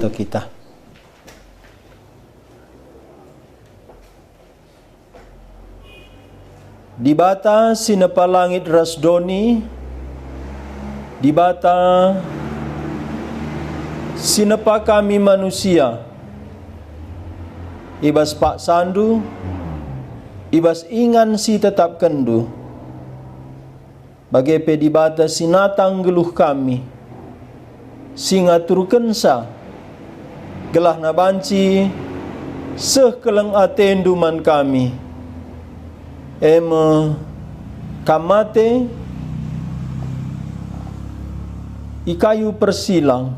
dosa kita. Di bata sinapa langit rasdoni, di bata sinapa kami manusia, ibas pak sandu, ibas ingan si tetap kendu, bagai di bata sinatang geluh kami, singatur kensa, gelah nabanci, sekeleng atendu man kami. Kamate ikayu persilang,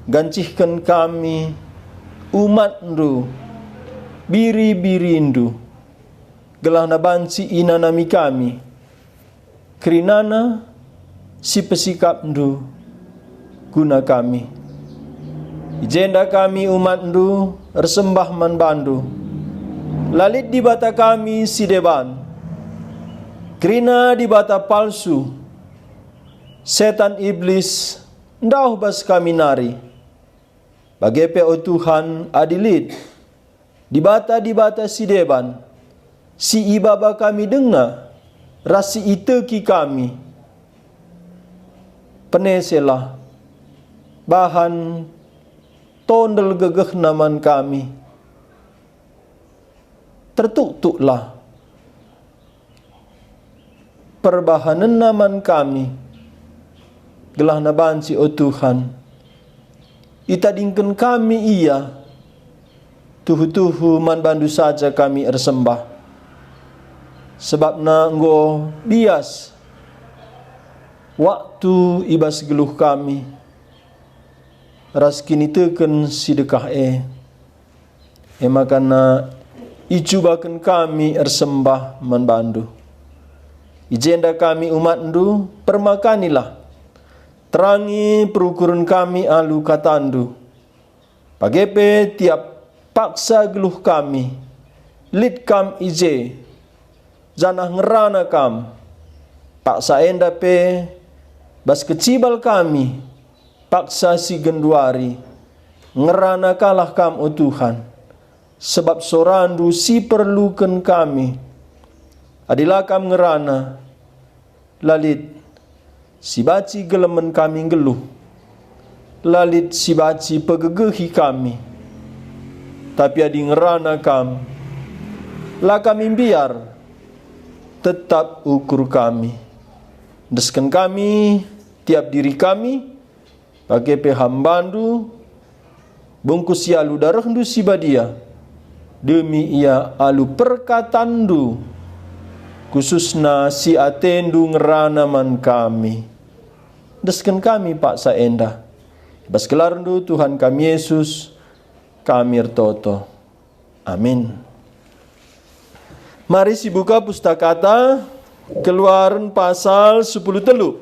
gancihkan kami umat ndu, biri-biri ndu, gelah nabanci inanami kami, kerinana si pesikap ndu guna kami. Ijenda kami umat ndu resembah man bandu, lalit di bata kami si deban, kerina di bata palsu, setan iblis ndauh bas kami nari, bagai pe o Tuhan adilit, di bata si deban, si ibaba kami dengar, rasi iteki kami, peneselah, bahan tondel gegeh naman kami, tertuk-tuklah perbahanan naman kami, gelah nabanci o Tuhan, itadingkan kami iya, tuhu-tuhu man bandu saja kami ersembah, sebab na nggo bias waktu ibas geluh kami, ras kini teken sidekah makana icubakan kami ersembah manbandu. Ijenda kami umat ndu permakanilah, terangi perukuran kami alu katandu, pagepe tiap paksa geluh kami, lid kam ije, janah ngerana kam, paksa enda pe, bas kecibal kami, paksa si genduari, ngerana kalah kam o Tuhan, sebab sorandu si perlukan kami, adilah kam ngerana, lalit si baci gelemen kami geluh, lalit si baci pegegehi kami, tapi adi ngerana kam, lah kami biar, tetap ukur kami, desken kami, tiap diri kami, pakai pehambandu, bungkus yalu darah ndu si badia, demi ia alu perkatandu, khususna si atendu ngerana man kami, desken kami pak saenda, bas kelarndu Tuhan kami Yesus, kami ertoto. Amin. Mari si buka pustakata Keluaran pasal 10 telu.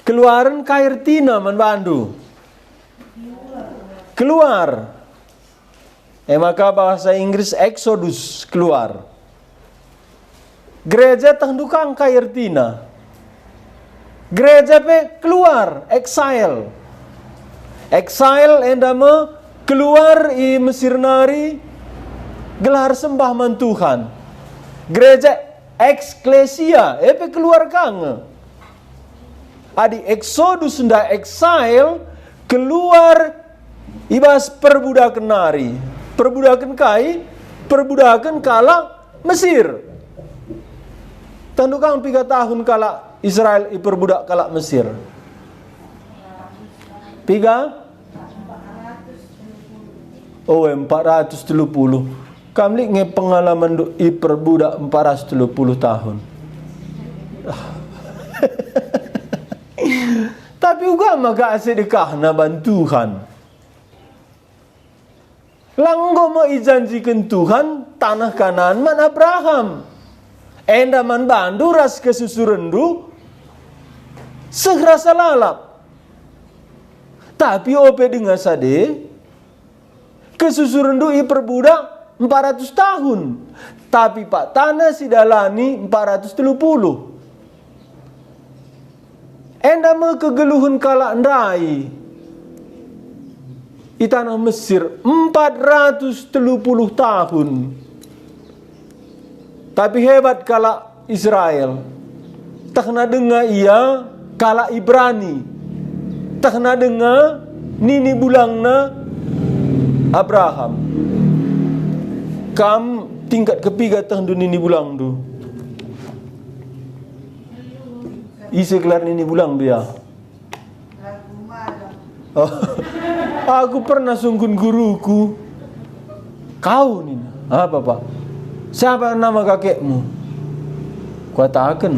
Keluaran kairtina man bandu. Keluar. Maka bahasa Inggris Exodus, keluar. Gereja tandukang kairtina. Gereja pe keluar, exile. Exile endama keluar i Mesir nari, gelar sembah man Tuhan. Gereja eksklesia, pe keluar kang. Adi Exodus nda exile, keluar ibas perbudakan nari. Perbudakan kai, perbudakan kala Mesir. Tandukang 3 tahun kala Israel iperbudak kala Mesir. 430. Kami nge pengalaman iperbudak 430 tahun. Tapi juga maka sedekah na bantuhan. Langgo mau ijanjikan Tuhan tanah Kanaan man Abraham. Enda man bandu ras kesusurendu segrasa lalap. Tapi ope dengan sade kesusurendu iperbudak 400 tahun. Tapi pak tanah sidalani 430. Enda me kegeluhun kala ndai di tanah Mesir 430 tahun. Tapi hebat kala Israel. Tak na dengar ia kala Ibrani. Tak na dengar nini bulangna Abraham. Kam tingkat kepiga tang du nini bulang du. Isi kelar nini bulang dia. Oh, aku pernah sunggun guruku. Kau ni, apa pak? Siapa nama kakekmu? Katakan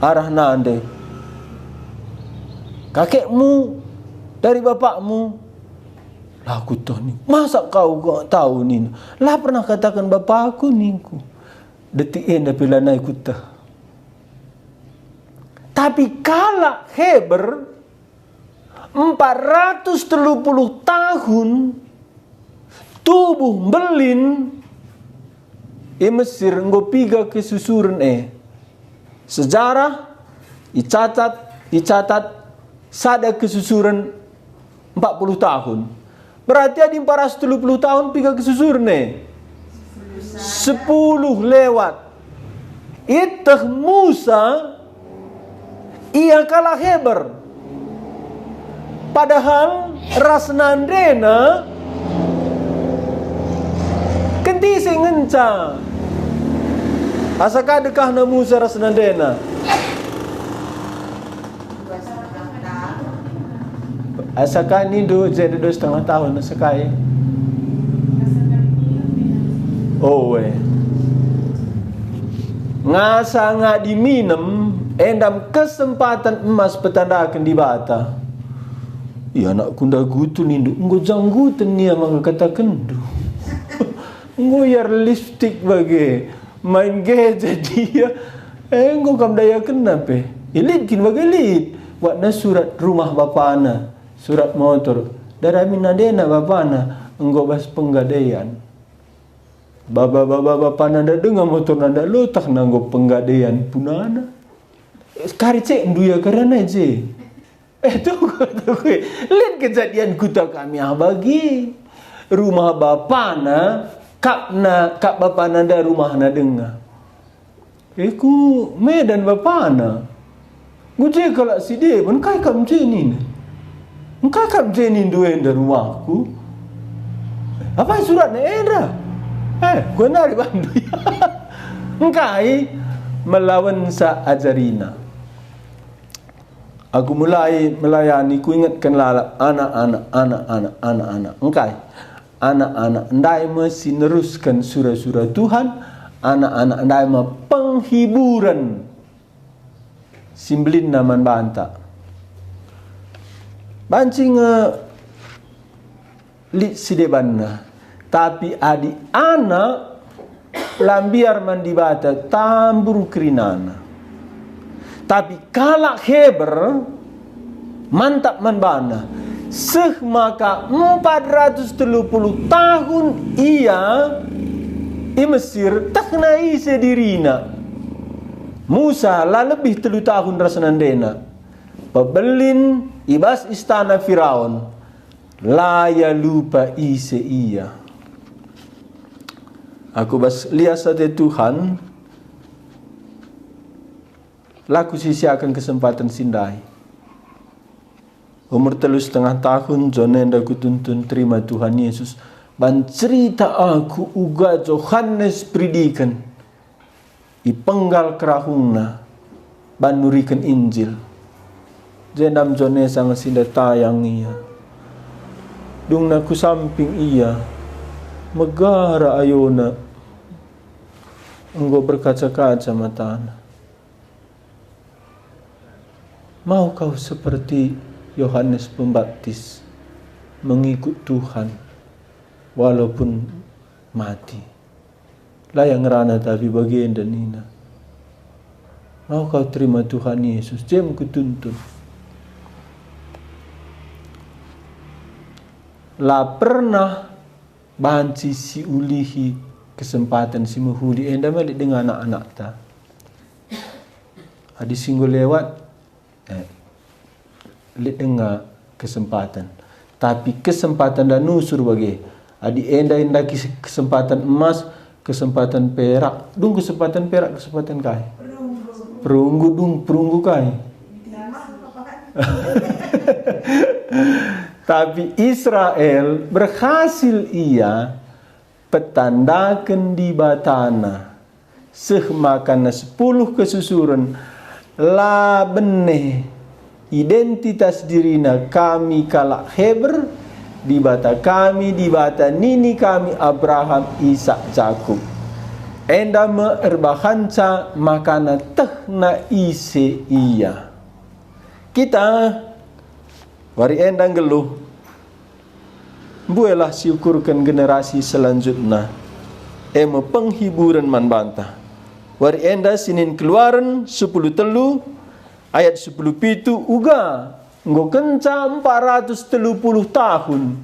arah nande. Kakekmu dari bapakmu. Lah aku tahu ni. Masa kau tahu ni? Lah pernah katakan bapakku ni ku. Detik ini bila naik kutah. Tapi kala Heber 430 tahun tubuh belin Mesir ngopiga kesusuran sejarah dicatat sada kesusuran 40 tahun. Berarti ada 430 tahun piga kesusuran 10 lewat. Itah Musa ia kalah Heber. Padahal rasnandena kenti sengenca. Asakah dekah na Musa rasnandena? Asakah ni jadi 2,5 tahun asakai. Oh we. Ngasa nga diminem endam kesempatan emas petandakan di bata. Ya anak kunda gutu nindu, engko janggutan nia maka katakan du. Engko yar lipstick bagi main gadget dia. Engko kam daya kenapa? Ilit kin bagi lit. Wakna surat rumah bapana, surat motor. Darami nadena bapana, engko bas penggadaian. Bapa nanda dengar motor nanda lotak nanggo penggadaian punana. Kari cek nduya karena je. Tunggu. Lihat kejadian kuta kami bagi rumah bapana kap bapana da rumah na dengar. Ku medan bapana. Guje kalau si dia pun kai kam je ni. Engkai kam je ni dua da rumahku. Apa surat na era? Gua nari bandu. Engkai melawan sa ajarina. Aku mulai melayani, ku ingatkanlah anak-anak. Engkai, anak-anak ndai mesti neruskan surah-surah Tuhan. Anak-anak ndai penghiburan. Simblin naman banta. Bancing lit sidebanna. Tapi adi anak lambiar mandibata tambur krinana. Tapi kalak Heber mantap manbana. Maka 430 tahun ia di Mesir tak nai sedirina. Musa lah lebih 3 tahun rasanandena. Pebelin ibas istana Firaun. Laya lupa ise ia. Aku bas lihat saja Tuhan. Laku sisiakan kesempatan sindai. Umur 3,5 tahun Jonenda ku tuntun terima Tuhan Yesus. Ban cerita aku uga Yohanes pridikan. Ipenggal kerahungna. Ban nurikan Injil. Jenam Jone sang sinda tayang ia. Dung naku samping ia. Megara ayona. Enggo berkaca-kaca matana. Mau kau seperti Yohanes Pembaptis mengikut Tuhan walaupun mati. Layang rana tapi bagian dan ina. Mau kau terima Tuhan Yesus, jam kutuntun. La pernah banci si ulihi kesempatan si muhudi enda malik dengan anak-anak ta. Adi singgul lewat lihat dengar kesempatan. Tapi kesempatan dan nusur bagi adi enda kesempatan emas, kesempatan perak, kesempatan perak, kesempatan kai. Perunggu kai. Tapi Israel berhasil ia petandakan di batana sehmakana 10 kesusuran la benih identitas dirina kami kalak Heber di bata kami, di bata nini kami Abraham, Ishak, Jakub. Enda merbahanca makana tehna ise iya. Kita wari endang geluh. Buelah syukurkan generasi selanjutnya. Ema penghiburan man bantah. Wari enda Senin Keluaran 10 telu ayat 10 pitu uga nggo kenca 430 tahun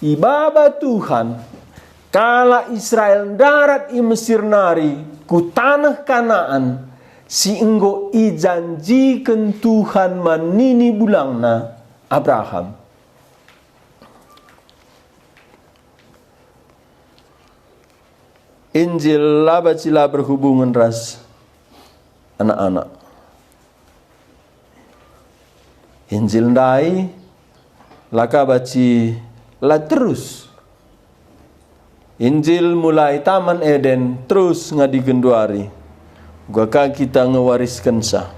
ibaba Tuhan kala Israel darat i Mesir nari ku tanah Kanaan si enggo ijanjikan Tuhan manini bulangna Abraham. Injil labacila berhubungan ras anak-anak. Injil ndai laka baci la terus. Injil mulai Taman Eden terus ngadi genduari. Gaka kita ngewariskan sah.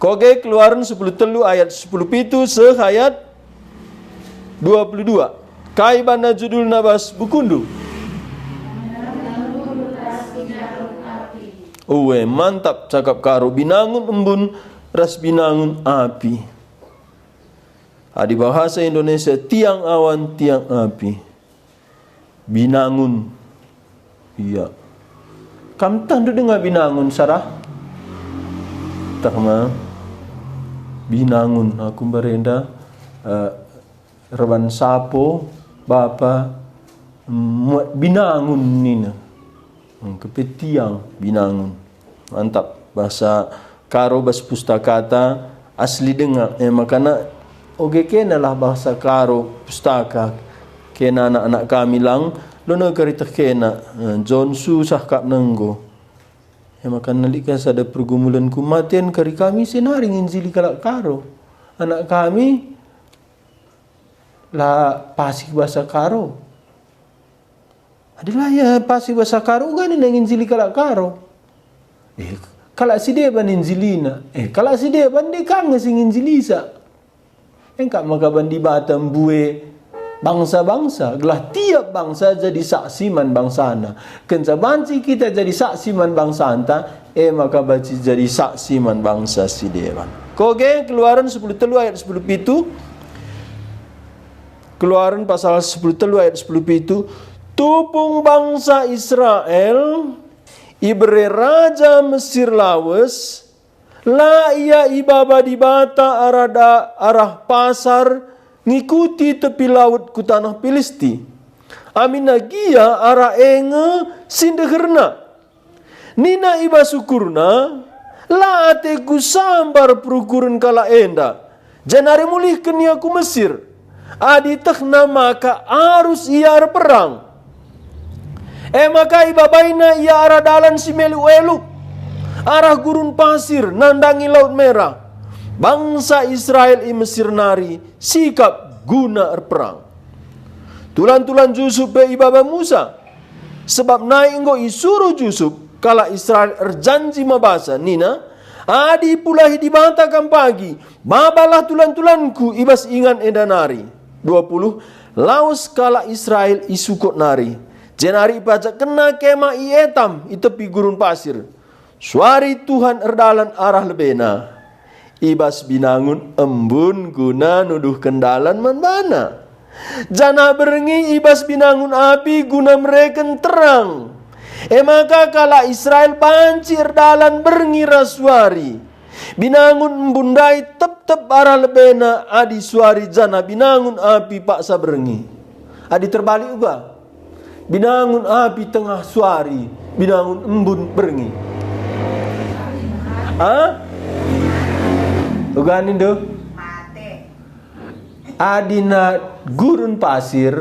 Koge Keluaran 10 telu ayat 10 pitu sehayat 22. Kaibana judul nabas bukundu. Uwe mantap cakap karo binangun embun ras binangun api. Di bahasa Indonesia tiang awan tiang api. Binangun. Iya. Kam tanda dengar binangun Sarah? Tak mah. Binangun aku berenda reban sapo bapa muat binangun nina. Kepetiang binangun. Mantap bahasa karo bas pustakata asli dengar makana oke kena lah bahasa karo pustaka kena anak-anak kami lang lono karita kena John susah kap nenggo maka nalika sada pergumulan kumatian kari kami senaring injili kalak karo anak kami lah pasik bahasa karo adalah ya pasik bahasa karo gani nang injili kalak karo kalak si deban injilina kalak si deban de kang sing injilisa engkak maka bandi batam bue bangsa-bangsa gelah tiap bangsa jadi saksi man bangsana kenca banci kita jadi saksi man bangsa anta maka baci jadi saksi man bangsa si dewan. Koge Keluaran 10 telu ayat 10 pitu Keluaran pasal 10 telu ayat 10 pitu tupung bangsa Israel ibre raja Mesir lawas la ia ibaba di bata arah pasar ngikuti tepi laut ku tanah Filisti. Amina gia arah enge sindeherna. Nina iba syukurna la ateku sambar perukuran kala enda. Janari mulih kenia ku Mesir. Adi tehna maka arus ia perang. Maka iba baina ia arah dalan si melu-elu. Arah gurun pasir nandangi laut merah. Bangsa Israel i Mesir nari sikap guna perang. Tulan-tulan Yusuf be ibaba Musa. Sebab naik enggo isuruh Yusuf kala Israel erjanji mabasa nina adi pulahi dibatakan pagi mabalah tulan-tulanku ibas ingan edanari 20 laus kala Israel isukut nari jenari pajak kena kema ietam itepi gurun pasir. Suari Tuhan erdalan arah lebena. Ibas binangun embun guna nuduh kendalan mana. Jana berengi ibas binangun api guna mereken terang. Maka kala Israel banci erdalan berengi rasuari. Binangun embundai tep-tep arah lebena adi suari jana binangun api paksa berengi. Adi terbalik juga. Binangun api tengah suari. Binangun embun berengi. Uganin do. adina gurun pasir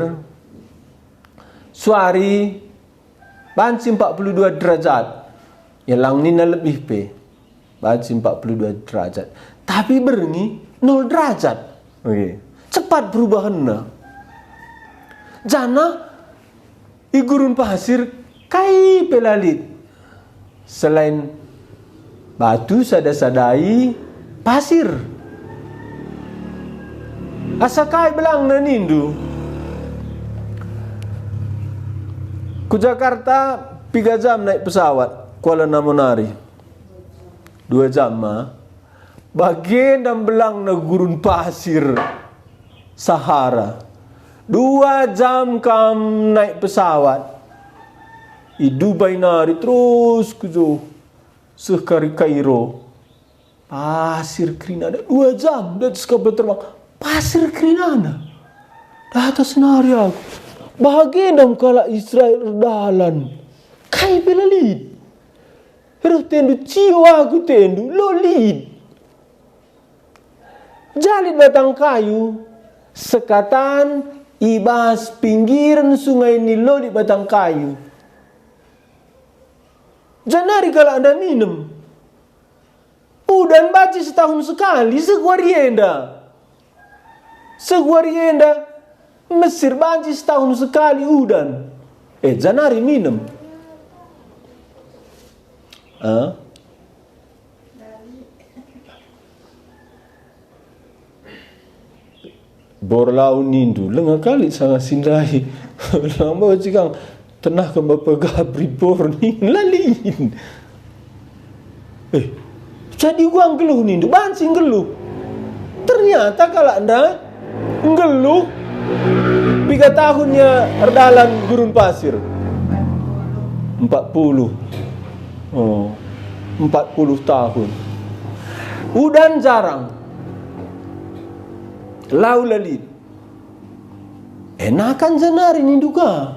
suari banci 42 derajat. Yang lang nina lebih pe. Banci 42 derajat. Tapi berengi 0 derajat. Oke. Cepat perubahannya. Jana i gurun pasir kai pelalit. Selain batu sada-sadai pasir. Asa kai belang na nindu. Ku Jakarta 3 jam naik pesawat Kuala Namonari 2 jam bagian dan belang na gurun pasir Sahara 2 jam kam naik pesawat i Dubai nari terus kujo sekari Kairo pasir kerinana 2 jam dan sekabel terbang pasir kerinana dah atas nari aku bahagian dalam kala Israel dalan kai belalid heru tendu ciwa aku tendu lolid jalid batang kayu sekatan ibas pinggiran sungai ni lolid batang kayu janari kala anda minum udan baci setahun sekali seguarienda Mesir banci setahun sekali udan. Janari minum. Borlau nindu lenga kali sangat sindai. Lama cikang tenah ke bapa gabri bor ni lalin. Jadi gua ngeluh nindu banci ngeluh. Ternyata kalau anda ngeluh 3 tahunnya erdalan gurun pasir 40 tahun udan jarang lau lalit enakan janari ni duga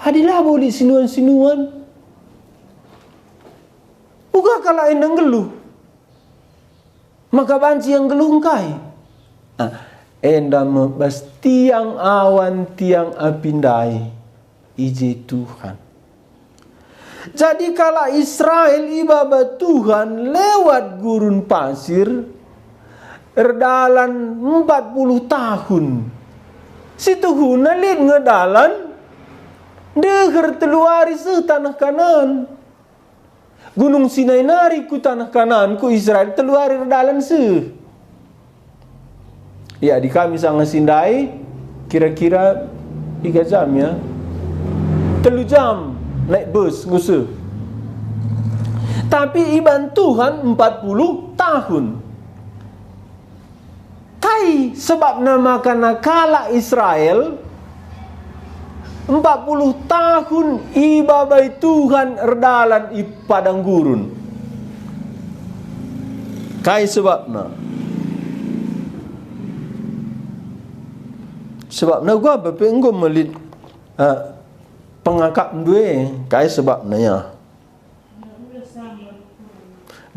hadilah boleh sinuan-sinuan uga kala endang geluh maka banci yang geluh kai enda membas tiang awan tiang apindai ije Tuhan. Jadi kala Israel ibadah Tuhan lewat gurun pasir erdalan 40 tahun. Si Tuhan lid ngedalan deher teluari se tanah Kanaan. Gunung Sinai nari ku tanah Kanaan ku Israel teluari erdalan se. Ya di kami sangat sindai kira-kira 3 jam ya 3 jam naik bus ngusu tapi iban Tuhan 40 tahun kai sebab namakan kala Israel 40 tahun ibabai Tuhan erdalan i padang gurun kai sebabna sebab na gua apa engko melit pengakap duwe kai sebab na ya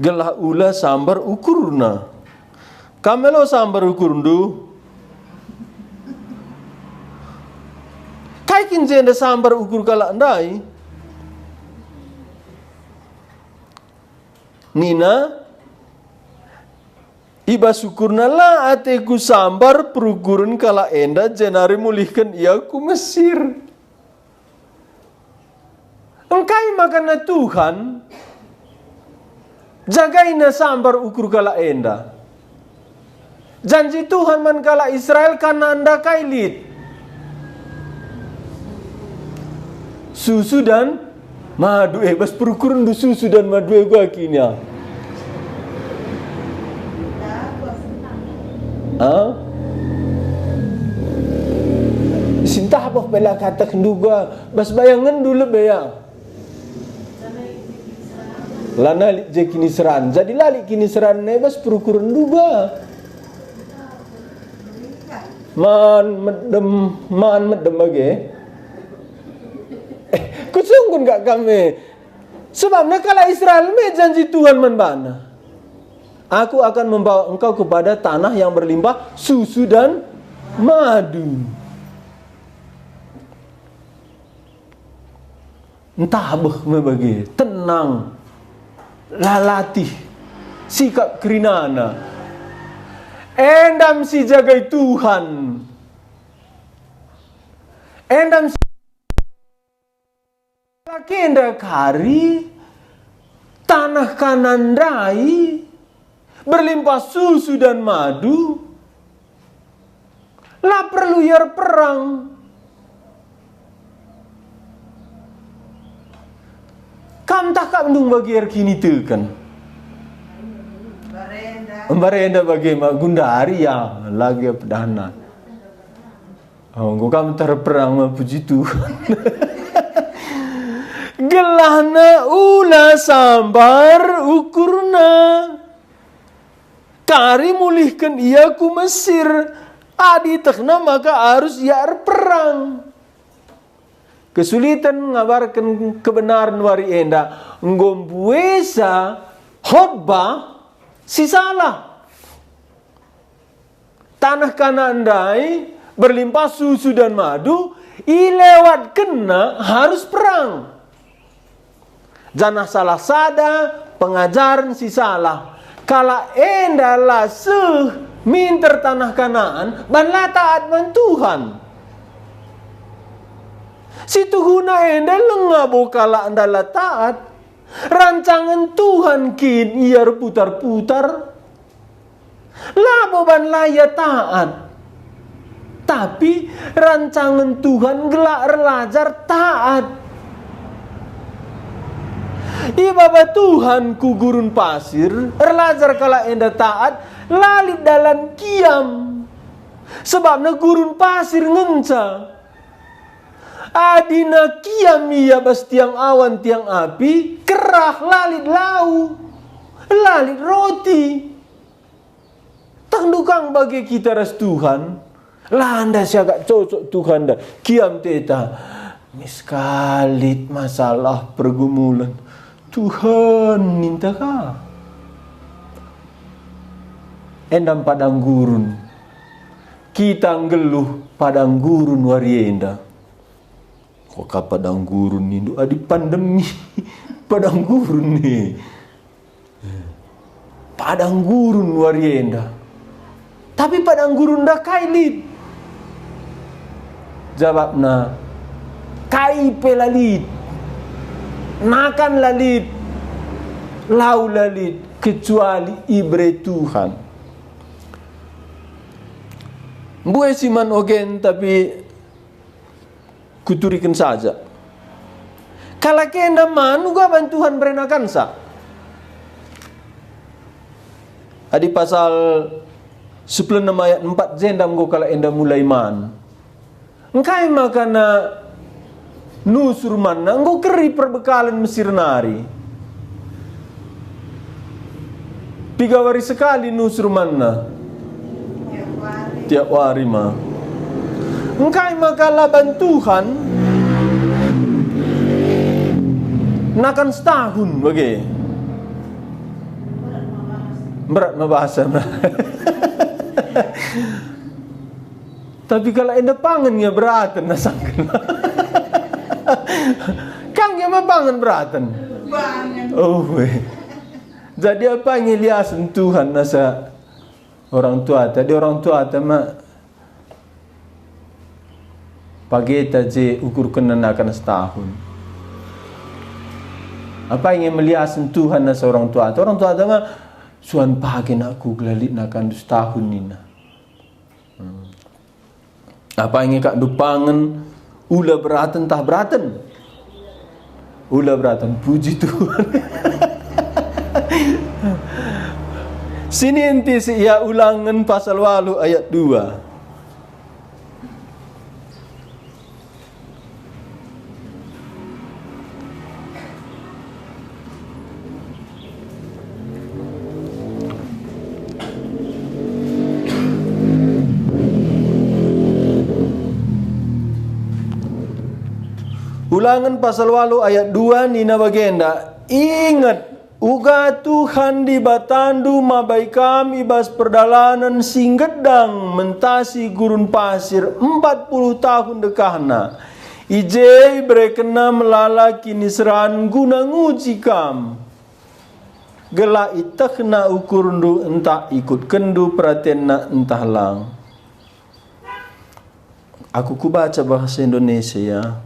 gelah ula sambar ukurna kamelo sambar ukur ndu kai kin jenda sambar ukur kala andai nina iba syukurna la ateku sambar perukuran kala enda jenari mulihkan ia ku Mesir. Engkai makana Tuhan jagaina sambar ukur kala enda. Janji Tuhan man kala Israel kana anda kailit. Susu dan madu bas perukuran du susu dan madu gua kinya. Sinta apa bela kata kenduga bas bayangan dulu bayang lana je kini seran jadi lali kini seran ne bas perukuran duga man medem bage kusungkun gak kami sebabnya kala Israel me janji Tuhan man bana Aku akan membawa engkau kepada tanah yang berlimpah susu dan madu. Entah bagi tenang, lalatih, sikap kerinana, endam si jagai Tuhan, endam si kenda kari, tanah kanan rai, berlimpah susu dan madu, lah perlu yar perang. Kam tak kak mendung bagi yar kini tekan. Barenda bagi mak Gundari ya lagi perdana. Oh, gua kam terperang mah puji Tuhan. Gelahna ula sambar ukurna. Kari mulihkan ia ku Mesir. Adi tekna maka harus iar perang. Kesulitan mengabarkan kebenaran wari enda. Ngombuesa khotbah si salah. Tanah Kanandai berlimpah susu dan madu. Ilewat kena harus perang. Janah salah sada pengajaran si salah. Kala enda lah minter tanah Kanaan banlah taat man Tuhan. Si Tuhuna enda lengah bokala anda lah taat. Rancangan Tuhan kin ia putar-putar. Labo banlah ya taat. Tapi rancangan Tuhan gelak relajar taat. Ibaba Tuhan ku gurun pasir, relajar kala enda taat, lalit dalam kiam. Sebabnya gurun pasir ngenca. Adina kiam ia bas tiang awan tiang api, kerah lalit lau, lalit roti. Tandukang bagi kita ras Tuhan, landa siagak cocok Tuhan dah. Kiam teta, miskalit masalah pergumulan. Tuhan minta kah? Endam padang gurun. Kita ngeluh padang gurun warienda. Kok padang gurun ini? Adi pandemi. Padang gurun nih. Padang gurun warienda. Tapi padang gurun dah kailit. Jawabna. Kai pelalit. Nakan lalit. Lau lalit. Kecuali ibre Tuhan. Buai siman ogen tapi kuturikan saja. Kalau kena manu gak bantuan berenakan sa. Adi pasal 10 ayat 4 jendam go kalau enda mulai man. Engkai makana nusur mana engko keri perbekalan Mesir nari. 3 hari sekali nusur mana. Tiap hari mah. Engkai makalah bantuan nakan setahun bagi. Berat bahasa. Tapi kalau enda pangan ya beratan nasangkan. Kang ya mah pangan beratan. Oh weh. Jadi apa yang liasan Tuhan nasa orang tua tadi orang tua mah pagi tadi ukur kenenakan setahun. Apa yang meliasan Tuhan nasa orang tua mah suan pagi nak ku gelalit nakan setahun nina. Apa yang kak dupangan ula beratan tah beratan. Ula beratan puji Tuhan. Sini enti si ia ulangan pasal 8 ayat 2. Ulangan pasal 8 ayat 2 nina bagenda. Ingat Uga Tuhan di batandu mabai kami bas perdalanan singgedang mentasi gurun pasir 40 tahun dekahna. Ijei berekena melala kini seran guna nguji kam. Gela itakna ukurundu entah ikut kendu perhatianna entah lang. Aku kubaca bahasa Indonesia ya.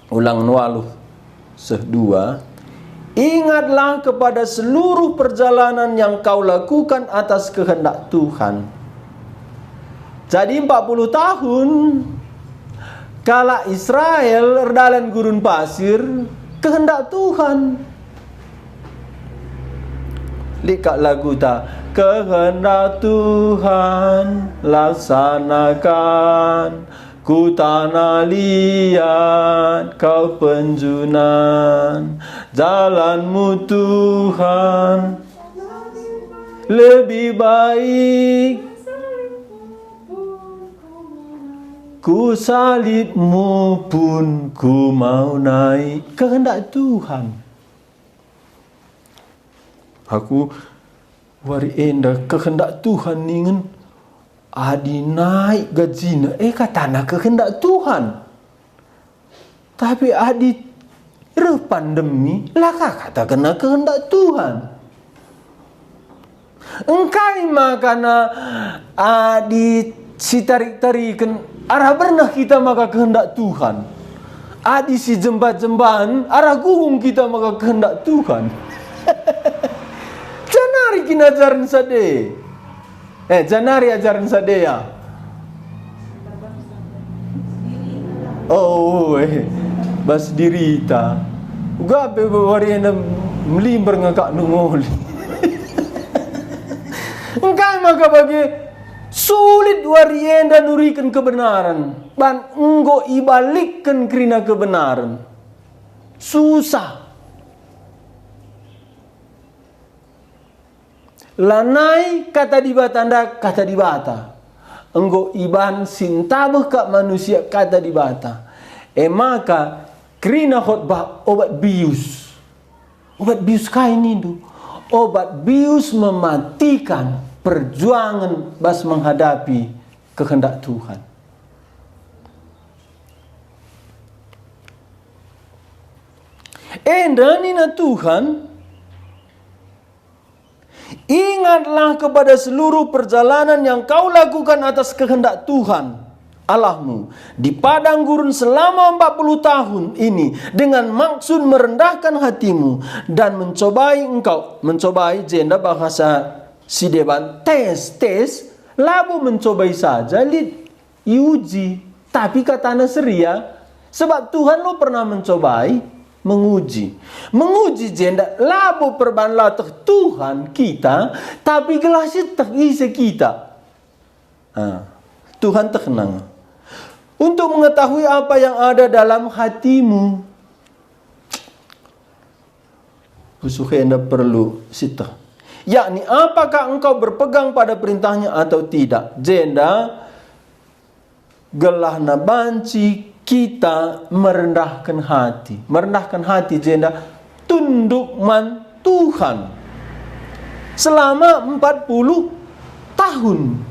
Ulang nualuh sehdua. Ingatlah kepada seluruh perjalanan yang kau lakukan atas kehendak Tuhan. Jadi 40 tahun kala Israel erdalan gurun pasir kehendak Tuhan. Lihat lagu tak? Kehendak Tuhan laksanakan. Ku tanah liat kau penjunan, jalanmu Tuhan lebih baik. Ku salibmu pun ku mau naik. Kehendak Tuhan. Aku wari endah kehendak Tuhan ningen. Adi naik gajina, katana kehendak Tuhan. Tapi adi pandemi, laka kata kena kehendak Tuhan. Engkai makana adi si tarik-tarikan, arah pernah kita maka kehendak Tuhan. Adi si jembat-jembahan, arah gugung kita maka kehendak Tuhan. Janari kinajaran sade. Janari ajaran sadea. Bas dirita. Uga be wari na melimber ngakak nungoli. Engkau maka bagi sulit wari enda nurikan kebenaran. Ban enggo ibalikkan kerina kebenaran. Susah. Lanai kata di batanda kata di bata. Enggo iban sintabah kak manusia kata di bata. Maka kerina khotbah obat bius. Obat bius kain itu. Obat bius mematikan perjuangan bas menghadapi kehendak Tuhan. Danina Tuhan. Ingatlah kepada seluruh perjalanan yang kau lakukan atas kehendak Tuhan Allahmu di padang gurun selama 40 tahun ini dengan maksud merendahkan hatimu dan mencobai jenda bahasa si deban tes labu mencobai saja iuji tapi katana seria sebab Tuhan lo pernah mencobai menguji jenda labu perban latah Tuhan kita tapi gelasnya tak isi kita. Tuhan tenang untuk mengetahui apa yang ada dalam hatimu. Usuhenda perlu sita, yakni apakah engkau berpegang pada perintahnya atau tidak. Jenda gelahna banci kita merendahkan hati jenda tunduk man Tuhan selama 40 tahun.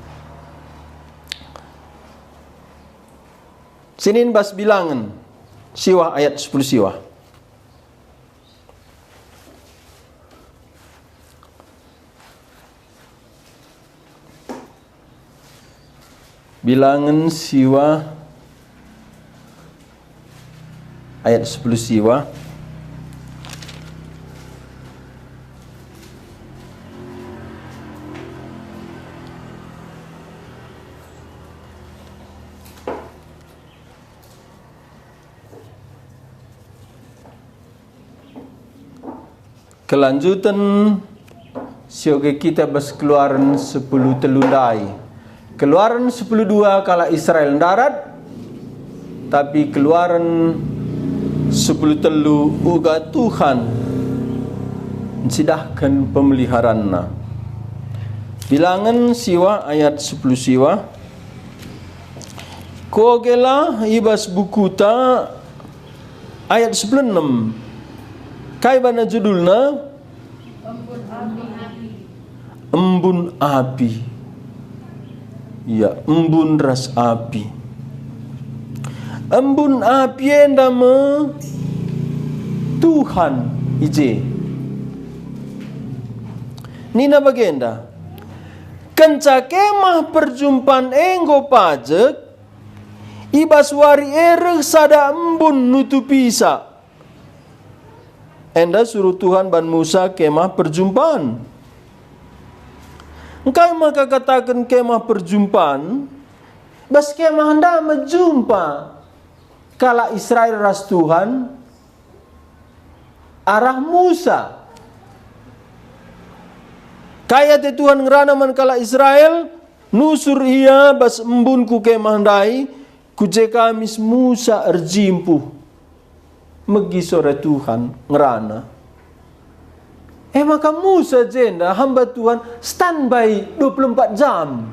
Sinin bas bilangan siwah ayat 10 siwah. Bilangan siwah ayat 10 siwa. Kelanjutan sioge kita bas keluaran 10 telundai. Keluaran 10:2 kala Israel darat. Tapi keluaran 10 telu uga Tuhan sidahkan pemeliharana. Bilangan siwa ayat 10 siwa. Kogela ibas bukuta ayat 96. Kai bana judulna embun api. Ya, embun ras api. Embun api endama Tuhan ije. Nina bagenda. Kenca kemah perjumpaan enggo pajak ibaswari ereh sada embun nutupisa. Enda suruh Tuhan ban Musa kemah perjumpaan. Engkau maka katakan kemah perjumpaan, bas kemah anda menjumpa kala Israel ras Tuhan arah Musa. Kaya te Tuhan ngerana man kala Israel nusur ia bas embun ku kemah ndai ku je kamis Musa erjimpuh megi sore Tuhan ngerana. Maka Musa jenda hamba Tuhan standby 24 jam.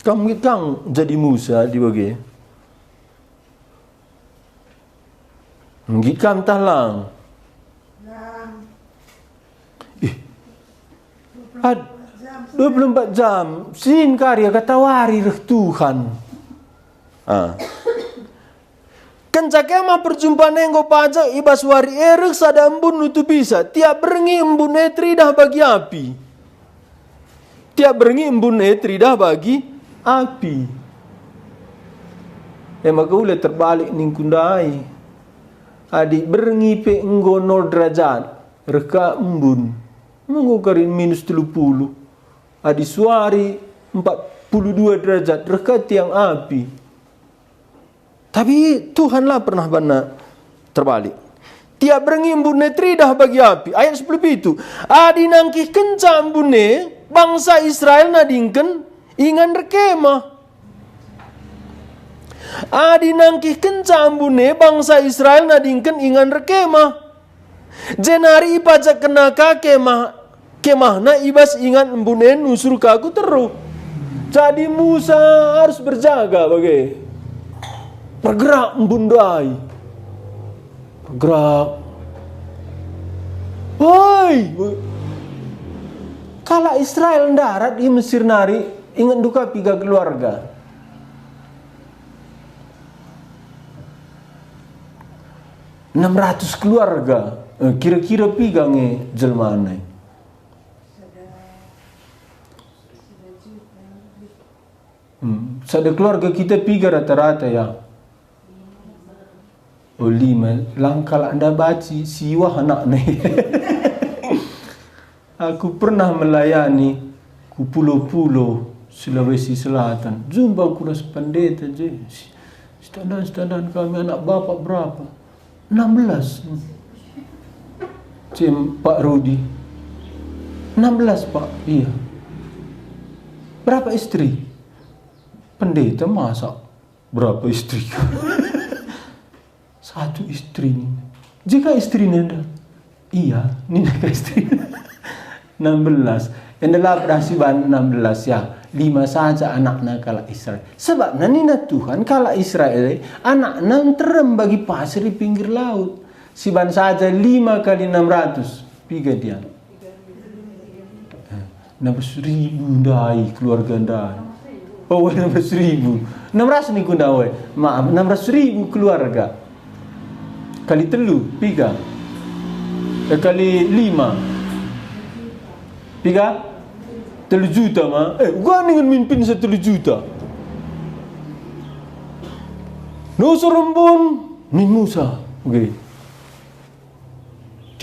Kamu kang jadi Musa di bagi. Ngikam talang. 24 jam. Sin karya katawari reh Tuhan. Kenca kemah perjumpaan enggo pajak ibas wari erek sada embun nutu bisa. Tiap berengi embun etri dah bagi api. Tiap berengi embun etri dah bagi api. Maka ule terbalik ning kundai. Adik berengi pe enggo 0 derajat. Reka embun. Menggo karin minus 30. Adik suari 42 derajat. Reka tiang api. Tapi Tuhanlah pernah benar terbalik. Tiap berengi embun netri dah bagi api. Ayat 10 itu. Adi nangkih kenca embune bangsa Israel nadingken ingan rekemah. Adi nangkih kenca embune bangsa Israel nadingken ingan rekemah. Jenari pajak kenaka kemahna ibas ingan embune nusur kaku teru. Jadi Musa harus berjaga bagai. Bergerak embundai. Bergerak. Woi. Kala Israel darat di Mesir nari, ingat duka 3 keluarga. ...600 keluarga. Kira-kira pigangnya jelmane. Sada keluarga kita piga rata-rata ya. 5 langkal anda baci siwah anak nih. Aku pernah melayani ku pulau-pulau Sulawesi Selatan. Jumpa kuras pendeta je. Standar kami anak bapak berapa? 16. Cem Pak Rudi. 16 Pak. Iya. Berapa istri? Pendeta masak. Berapa istri? 1 istri. Jika istrinya ada, iya, ini nak istri. 16. Yang dalam berasiban 16 ya. 5 saja anaknya kala Israel. Sebab nina Tuhan kala Israel anaknya terem bagi pasir di pinggir laut. Siban saja 5 kali 600. Piga dia. 600.000 dai keluarga dai. Oh 600.000. 600 nih kundawai. Maaf 600.000 keluarga. Kali telu, piga. Kali 5. Piga? 3 juta mah. Gua dengan mimpin 1 juta. Nusa rembun, ni Musa. Oke.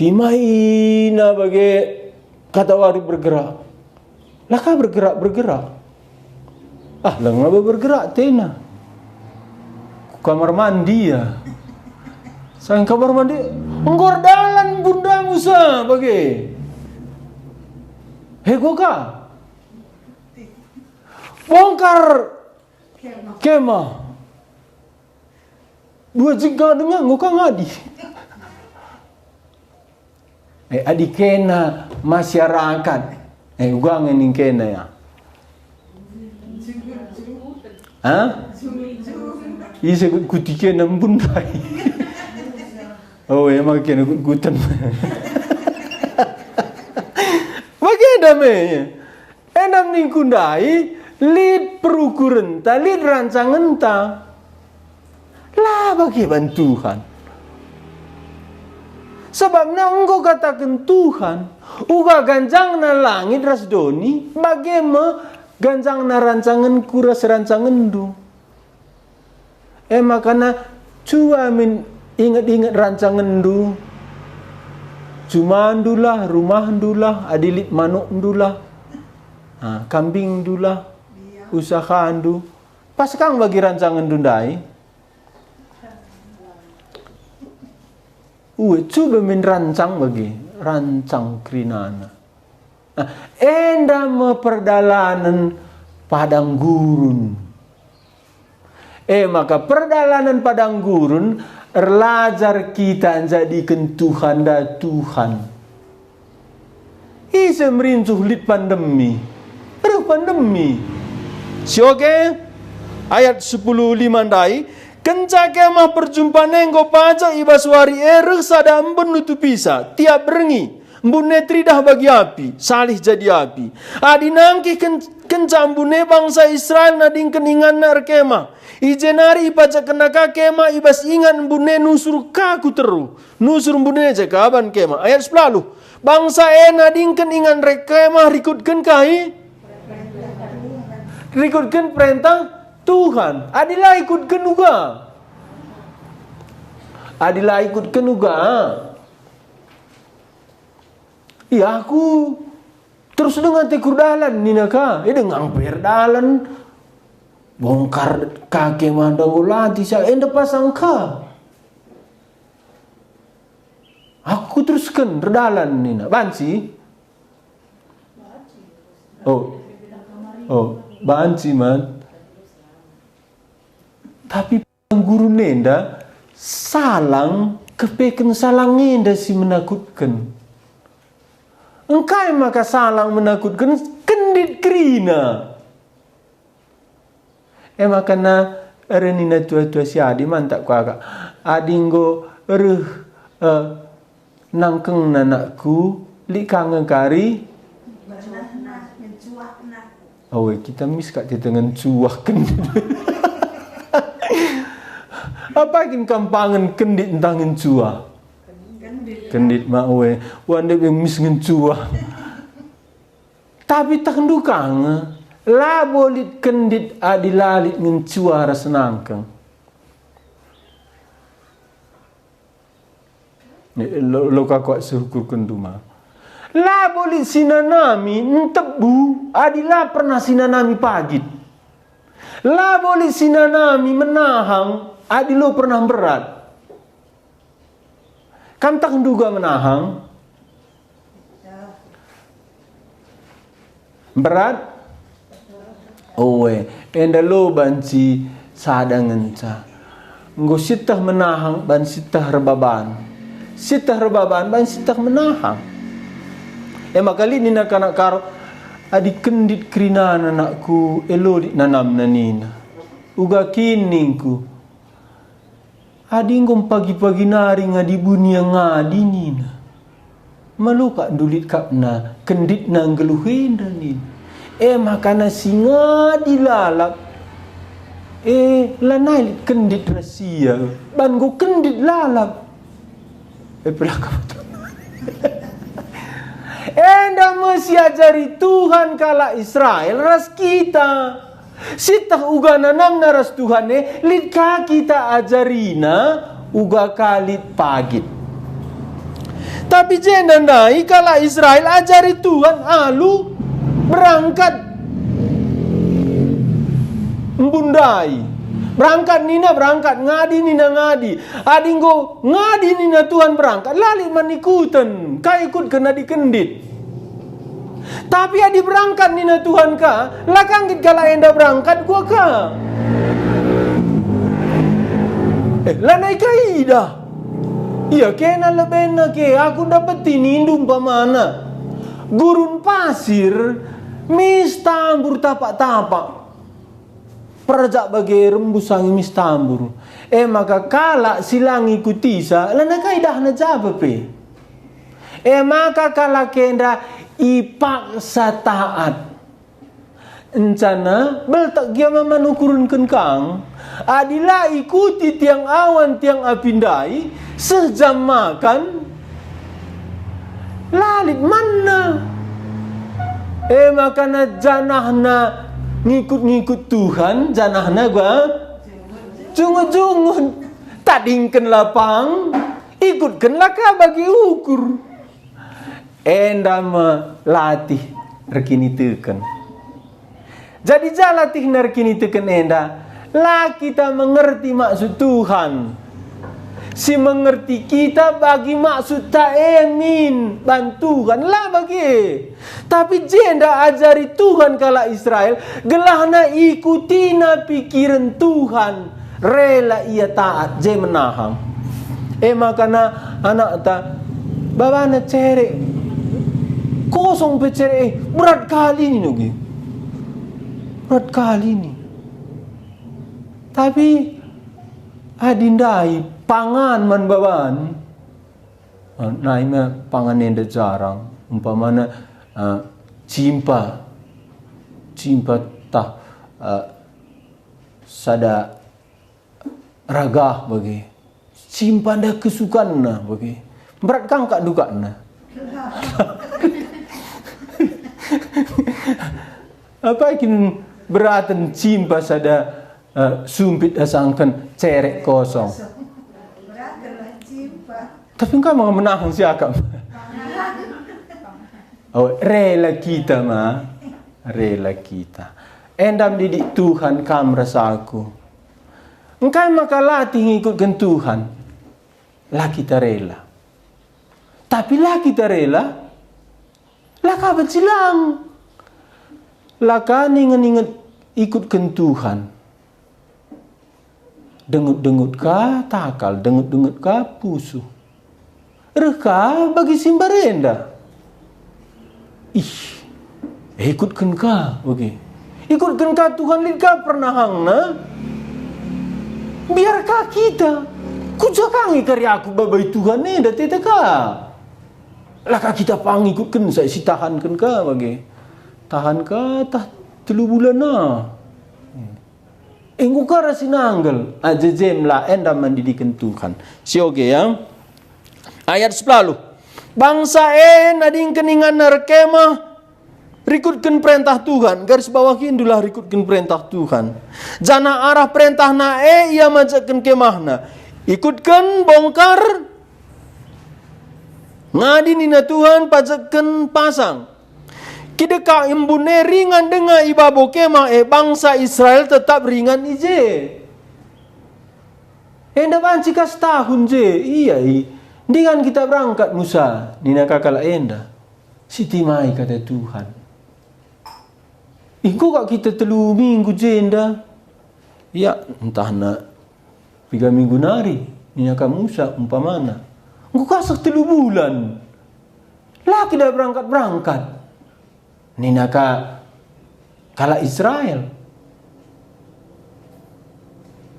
Timaina bagai kata wari bergerak. Laka bergerak. Lah ngapa bergerak tena? Kamar mandi ya. Sayang kamar mandi, enggor dalan bunda Musa bagi. Goka. Bongkar kemah. 2 jengkal dengan ngoka ngadi. Adik kena masyarakat. Gua ngening kena ya. Isa kutike nang bundai. Oh emang kena gutan. damai. Enam ningkundai lid perukuran ta, lid rancangan ta. Lah bagaimana Tuhan? Sebabnya engkau katakan Tuhan, uga ganjang na langit ras doni, bagaimana ganjang na rancangan kuras rancangan du. Makanya cua min ingat-ingat rancangan du. Cuma ndulah, rumah ndulah, adilit manuk ndulah, kambing ndulah, usaha ndu. Pas kang bagi rancangan dundai. Coba min rancang bagi rancang krinana. Enda meperdalanan padang gurun. Maka perdalanan padang gurun erlajar kita jadikan Tuhan dan Tuhan. Isa merincuh lit pandemi. Pandemi. Sioke ayat 10:5 dai. Kenca kemah perjumpaan engko paca ibaswari sada embun nutu pisa tiap rengi embun netri dah bagi api salih jadi api adi nangki kenca embune bangsa Israel nading keningan nar kemah ijenari paca kenaka kemah ibas ingan embune nusur kaku teru nusur embune cekaban kemah ayat 10 bangsa nading keningan rek kemah rikutkan kai rikutkan perintah Tuhan, adilah ikutkan juga. Adilah ikutkan juga. Iya aku terus dengan tekur dalan nina ka. Dengan perdalan bongkar kaki mandang ulati sa enda pasang ka. Aku teruskan redalan nina. Banci? Banci man. Tapi guru nenda salang kepeken salang nenda si menakutkan. Engkai maka salang menakutkan kendit kerina. Makana renina tua-tua si adi mantap ku agak. Adinggo nangkeng nanakku li kangen kari. Kita miskat di tengah cuah kendit. Apa kin kampangan kendit tangan cua? Kendit mawe, wande mis ngencua. Tapi tak ndukang, la bolit kendit adilalit ngencua rasenangkeng. Lo kakak suruh kenduma. La bolit sinanami ntebu adila pernah sinanami pagit. La bolit sinanami menahang adilo pernah berat. Kan tak duga menahang. Berat. Endalo banci sadangan ca. Nggo sitah menahang ban sitah rebaban. Sitah rebaban ban sitah menahang. Makali nina kanak karo adi kendit krinan anakku elo di nanam nanina. Uga kiningku. Adi ngom pagi-pagi nari ngadi bunia ngadi nina. Maluka dulit kapna kendit nang geluhin nina. Makana singa dilalak. Lanai kendit rahasia. Ban go kendit lalak. Pelaka betul. Enda mesti ajari Tuhan kala Israel ras kita. Sitah uga nanam naras Tuhane litka kita ajarina uga kalit pagit. Tapi jenandai kala Israel ajari Tuhan alu berangkat mbundai. Berangkat nina berangkat ngadi nina ngadi. Adinggo ngadi nina Tuhan berangkat lali manikutan ka ikut kena dikendit. Tapi adi berangkat nina Tuhan ka lakang kala enda berangkat gua ka. Lanai kaidah. Iya kena lebena ke aku dapat tinindung pamana. Gurun pasir mistambur tapak-tapak. Perjak bagi rembusang mistambur. Maka kala silang ikutisa lana kaidah na jabe pe. Maka kala kenda ipaksa taat. Encana beltak dia manukurunkan kang, adila ikuti tiang awan tiang apindai sejam makan lalit mana. Makana janahna ngikut-ngikut Tuhan, janahna gua jungut-jungut tadingken lapang, ikutkenlah ka bagi ukur. Enda melatih rekini teken. Jadi jalatih narkini teken enda, lah kita mengerti maksud Tuhan. Si mengerti kita bagi maksud tak emin bantuan lah bagi. Tapi jenda ajari Tuhan kala Israel, gelahna ikuti na pikiran Tuhan, rela ia taat je menahang. Makana anak ta babana cerek kosong pecere berat kali ni nugi. Berat kali ni. Tapi adindai pangan man baban. Naima pangan enda jarang. Umpamana cimpa tah sada ragah bagi. Cimpa dah kesukaan na bagi. Berat kang kak duka na. Apa ikin beratan cimpa sada sumpit asangkan cerek kosong. Tapi engkau mau menahan siakam. Oh, rela kita rela kita. Endam didik Tuhan kam rasaku. Engkau maka latih ngikutkan Tuhan. Lah kita rela. Tapi lah kita rela. Lah kapan silang. Lah kan ingat ikutkan Tuhan. Dengut-dengut ka takal, dengut-dengut ka pusuh. Reka bagi simbarenda. Ikutkan ka bagi. Ikutkan ka Tuhan lika pernah hangna. Biarkah kita kujakangi karya aku babai Tuhan ni dah teta ka. Laka kita pangikutkan saya si tahankan ka bagi. Tahan ka tah 3 bulan na. Engkau kara sinanggal aja jem la enda mendidikan Tuhan. Sioge ya. Ayat 10. Bangsa nading keningan narkema rikutkan perintah Tuhan. Garis bawah indulah rikutkan perintah Tuhan. Jana arah perintah na ia majakkan kemahna. Ikutkan bongkar ngadinina Tuhan pajakkan pasang. Kideka imbune ringan dengan ibabo kemah bangsa Israel tetap ringan ije. Enda banci kas tahun je. Iya dengan kita berangkat Musa nina kakala enda. Siti mai kata Tuhan. Kok kak kita 3 minggu je enda. Ya entah nak 3 minggu nari nina ka Musa umpamana. Engkau kasak 3 bulan. Lah kita berangkat. Nina kala Israel.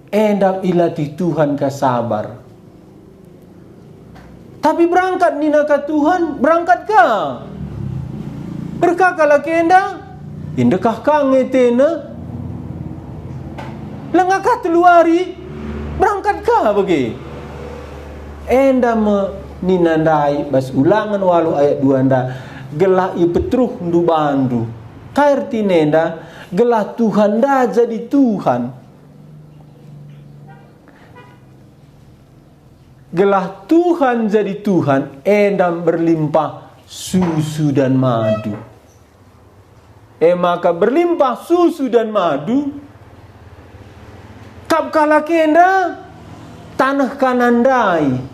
Endap ilatih Tuhan ka sabar. Tapi berangkat nina ka Tuhan, berangkat ka. Berkakala kenda, indekah ka ngetena. Lengakah 3 hari, berangkat ka bagi. Enda ninandai bas ulangan 8 ayat 2 anda. Gelah ipetruh ndu bandu. Kairti nenda gelah Tuhan dah jadi Tuhan. Gelah Tuhan jadi Tuhan, endam berlimpah susu dan madu. Maka berlimpah susu dan madu. Kap kala kenda tanah kanandai.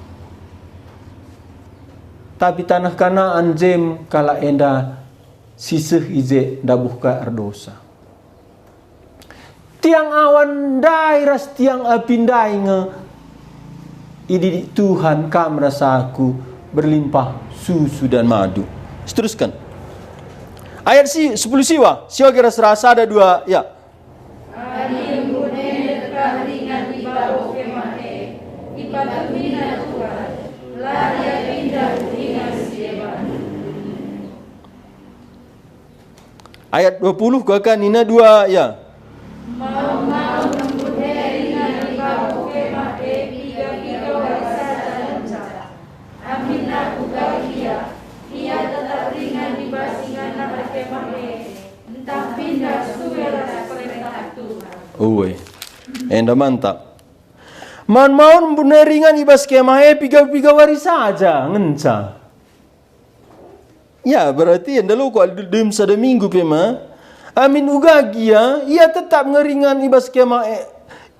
Tapi tanah Kanaan jem kala enda sisih ije dabuhka ardosa. Tiang awan dai ras tiang apindai nge ididik Tuhan kam rasaku berlimpah susu dan madu. Seteruskan. Ayat 10 siwa. Siwa kira serasa ada 2 ya. Adil bune dekah ringan di bawah kemane. Ibadah mina Tuhan. Lari pindah ringan seban. Ayat 20 kakak Nina 2 ya. Mau mempunyai dengan bau kemah tiga warisan dan rencana. Amin aku bahagia, ia tetap ringan di basingan berkemah entah pindah suara perintah Tuhan. Uwe, enda mantap. Man mau mempunyai ringan ibas kemah piga waris saja ngenca. Ya berarti enda lo kok dem sada minggu pema. Amin ugagia, ia tetap ngeringan ibas kemah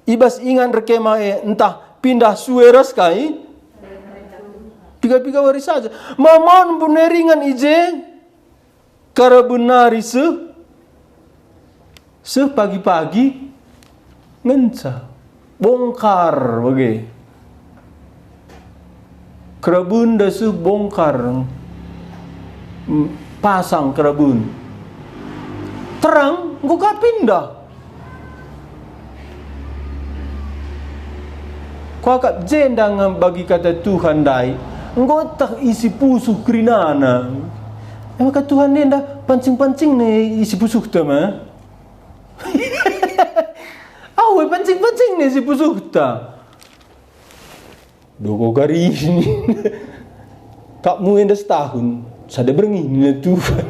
ibas ingan rekemah entah pindah sueras kai. Piga waris saja. Mamon buneringan ije kara benari se pagi-pagi ngenca bongkar bagi kerabun da se bongkar pasang kerabun terang buka pindah kau kap jendang bagi kata Tuhan dai engkau tak isi pusuh kerinana maka Tuhan ni dah pancing-pancing ni isi pusuh tu mah awe pancing-pancing ni isi pusuh ta doko kari ini kap mu enda setahun sada berengi ni Tuhan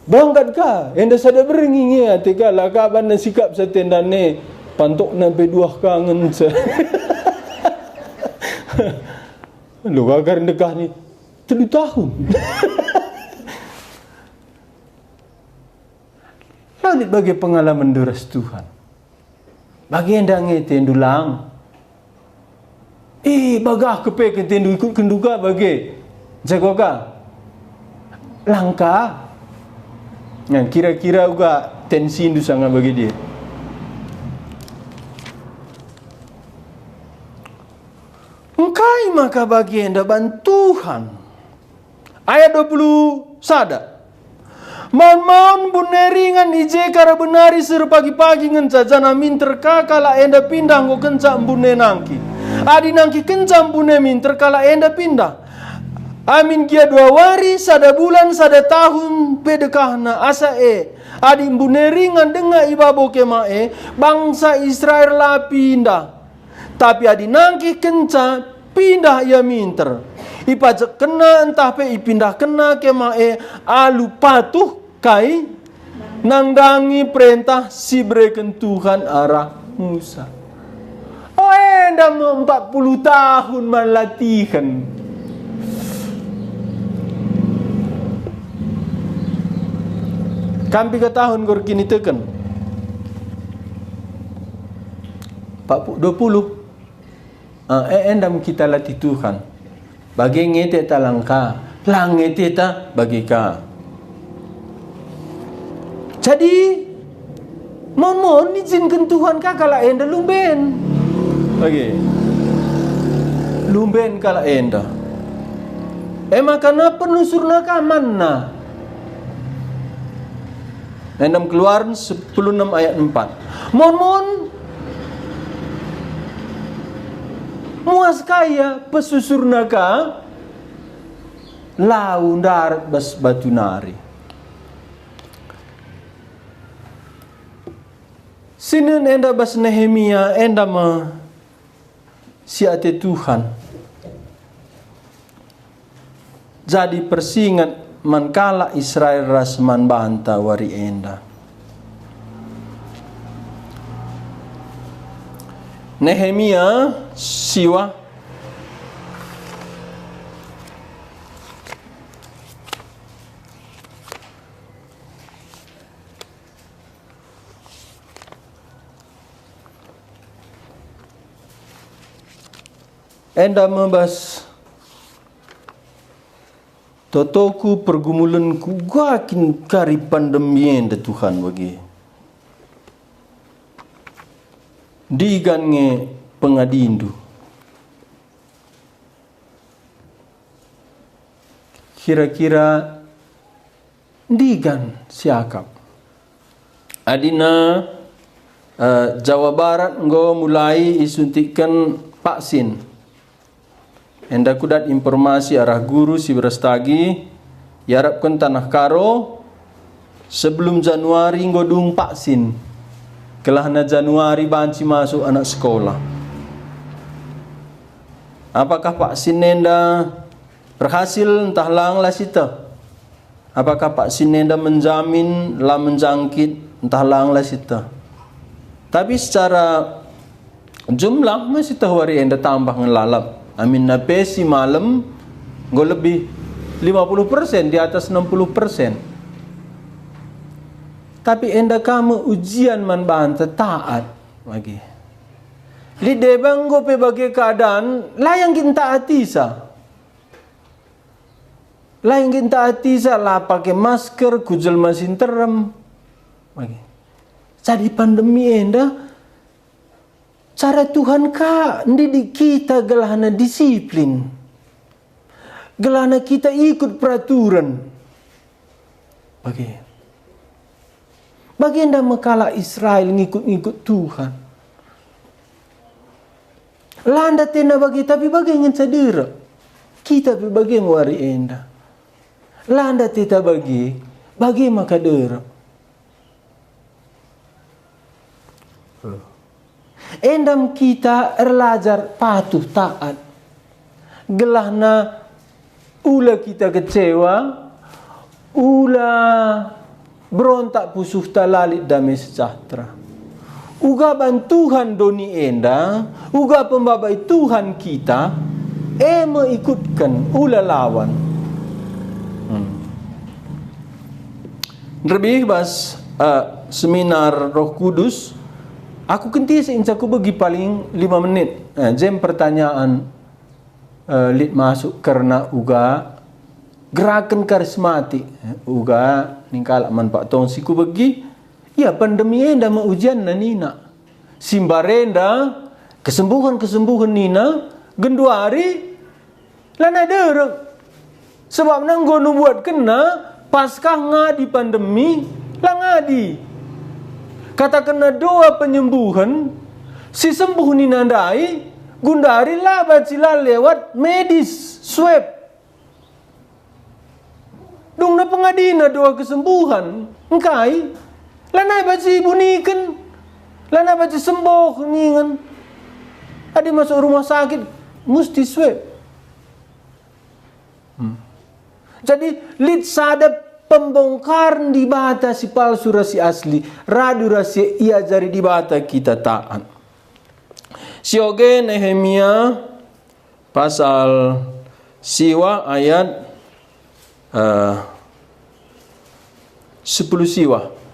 bangkat ka enda sada berengi nge atika lah ka ban sikap satenda ne pantok nampai dua kangen sa lu agar dekah ni 3 tahun lalu bagi pengalaman duras Tuhan bagi enda ngete endulang bagah kepe kentendu ikut kenduga bagi jago ka langka yang kira-kira juga tensi indu sangat bagi dia engkai maka bagi anda bantuhan ayat 20 sada maun buneringan ije kara benari ser pagi-pagi ngenca jana min terkakala enda pindah ngo kenca mbune nangki adi nangki kenca mbune min terkala enda pindah amin kia 2 wari sada bulan sada tahun pedekahna asa adi buneringan denga ibabo kema bangsa Israel la pindah tapi adi nangki kenca pindah ia minter ipajak kena entah pe ipindah kena kema alu patuh kai nangdangi perintah si breken Tuhan arah Musa enda 40 tahun melatihan kampi ke tahun kor kini teken 20 endam kita latih Tuhan bagi ngete talangka lang ngete ta bagi ka jadi mon izinkan Tuhan ka kala enda lumben bagi lumben kala enda makana penusurna ka manna endam Keluaran 16 ayat 4 mon muas kaya pesusurna ka lau darat bas batu nari sinen enda bas Nehemia enda ma siate Tuhan jadi persingat mankala Israel ras man banta wari enda Nehemia siwa enda membahas totoku pergumulanku gakin kari pandemi enda Tuhan bagi digan nge pengadindu kira-kira digan siakap adina Jawa Barat ngo mulai isuntikan vaksin enda kudat informasi arah guru si berestagi yarapkan tanah karo sebelum Januari ngodung vaksin. Kelahna Januari banci masuk anak sekolah. Apakah vaksin enda berhasil entah lang lah sita? Apakah vaksin enda menjamin lah menjangkit entah lang lah sita? Tapi secara jumlah masih tahu hari enda tambah ngelalap. Amin napesi malam go lebih 50%, di atas 60%. Tapi enda kamu ujian man banta taat lagi. Li debang go pe bagi keadaan layang kita atisa. Layang kita atisa lah pakai masker kujel masin terem lagi. Jadi pandemi enda cara Tuhan ka ndidik kita gelahana disiplin. Gelahana kita ikut peraturan. Bagi anda mekala Israel ngikut-ngikut Tuhan. Landa tenda bagi tapi bagi ingin cedera. Kita bagi wari enda. Landa tita bagi maka dera. Endam kita erlajar patuh taat. Gelahna ula kita kecewa, ula berontak pusuh talalit damai sejahtera. Uga bantuhan doni enda, uga pembabai Tuhan kita, ikutkan ula lawan. Lebih bas seminar Roh Kudus. Aku kenti seincaku bagi paling 5 menit. Jam pertanyaan lid masuk karena uga gerakan karismatik. Uga ningkala manfaat tong siku bagi. Ya pandemi enda mau ujian na nina. Simbarenda kesembuhan nina genduari lana derek. Sebab nanggono buat kena paskah ngadi pandemi lah ngadi. Kata kena doa penyembuhan, si sembuh ni nandai, gundari lah bacila lewat medis, swab. Dung na pengadina doa kesembuhan, engkai, lanai baci bunikan, lanai baci sembuh ningan. Ada masuk rumah sakit, mesti swab. Jadi lid sadap pembongkaran di bata si palsu rasi asli, radu rasi ia jari di bata kita taat. Sioge Nehemia pasal siwa ayat 10 siwa.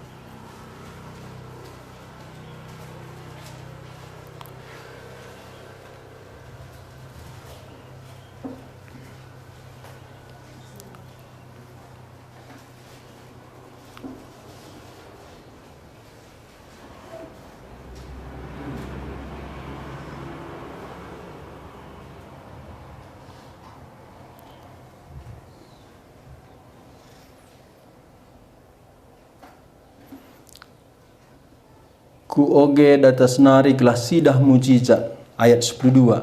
Ku oge datas nari glasidah mujizat ayat 12.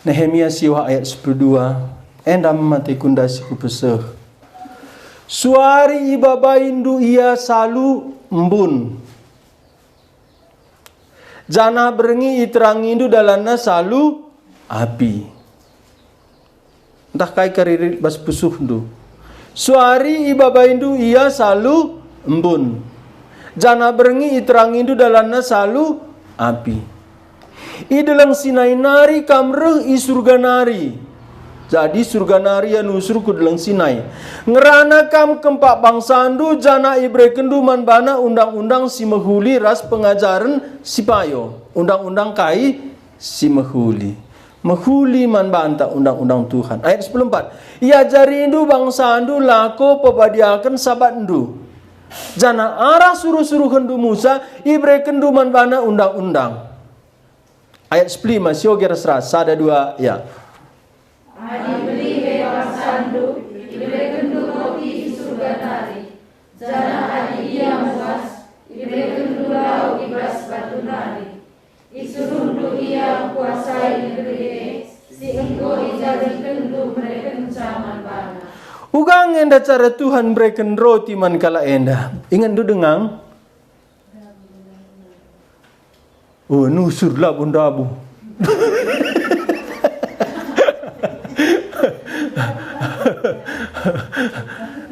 Nehemia siwa ayat 12 endam mati kundasi ku peseh. Suari ibabaindu ia salu embun. Jana berengi iterangindu dalana salu api. Entah kai karirit bas pusuh du. Suari ibabaindu ia salu embun. Jana berengi iterangindu dalana salu api. Idelang sinai nari kamreh i surga nari. Jadi surga nari yang usur ku delang sinai. Ngerana kam kempak bangsandu jana ibre kendu manbana undang-undang si mehuli ras pengajaran si payo. Undang-undang kai si mehuli. Mehuli manbanta undang-undang Tuhan. Ayat 14. Ia jarindu bangsandu lako pebadiakan sabatndu. Jana arah suruh-suruh kendu Musa ibre kendu manbana undang-undang. Ayat 10 masih oge ras ada 2 ya. Adi beli hewan sandu ibre kendu roti surga nari. Jana adi ia muas ibre kendu lau ibas batu nari. Isurundu ia kuasai negeri Dengang enda cara Tuhan berikan roti man kala enda. Ingat tu dengang? Oh, nusur lah bundabu.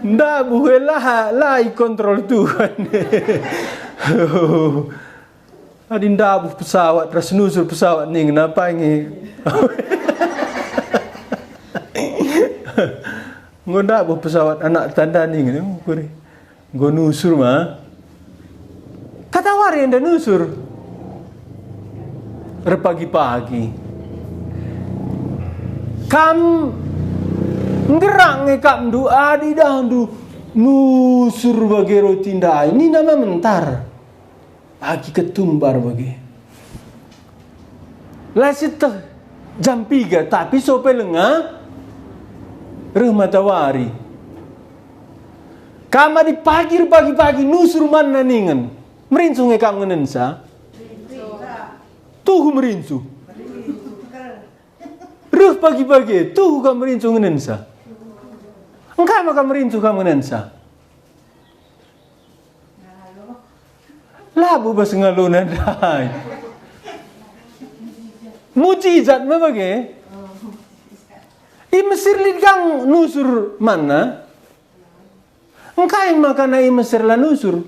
Ndak boleh lah kontrol Tuhan. Adin dabuh pesawat terus nusur pesawat ni kenapa ini? Ngoda bu pesawat anak tanda ni ngene kuri. Go nusur mah. Kata wari anda nusur. Pagi-pagi. Kam ngerak ngekam doa di dahandu nusur bagi roti ndai. Ini nama mentar. Pagi ketumbar bagi. Lasit jam 3 tapi sope lengah reh matahari. Kama di pagi nusur mana ningan. Merinsu ngekam ngenensa. Tuh merinsu. Reh pagi-pagi tuh kamu merinsu ngenensa. Engkau maka merinsu kamu ngenensa. Labu bas ngaluna dai. Mujizat mah bagi. I Mesir lidgang nusur mana? Engkau makan i Mesir lah nusur.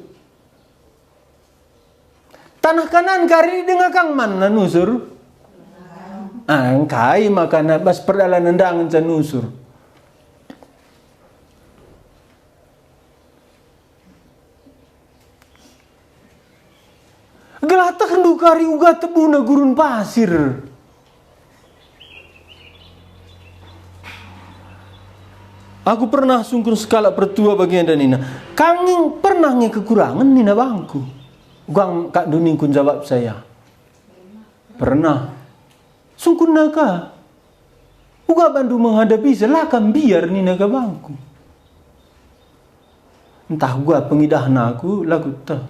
Tanah kanan kari dengan kang mana nusur? Engkau makan bas perdalan ndangan can nusur. Gelata kendu kari uga tebuna gurun pasir. Aku pernah sungkur skala pertua bagian dan Nina. Kanging pernah nge kekurangan Nina bangku. Gang kak duning kun jawab saya. Pernah. Sungkur naka. Uga bandu menghadapi selakam biar Nina ke bangku. Entah gua pengidahan aku lagu tah.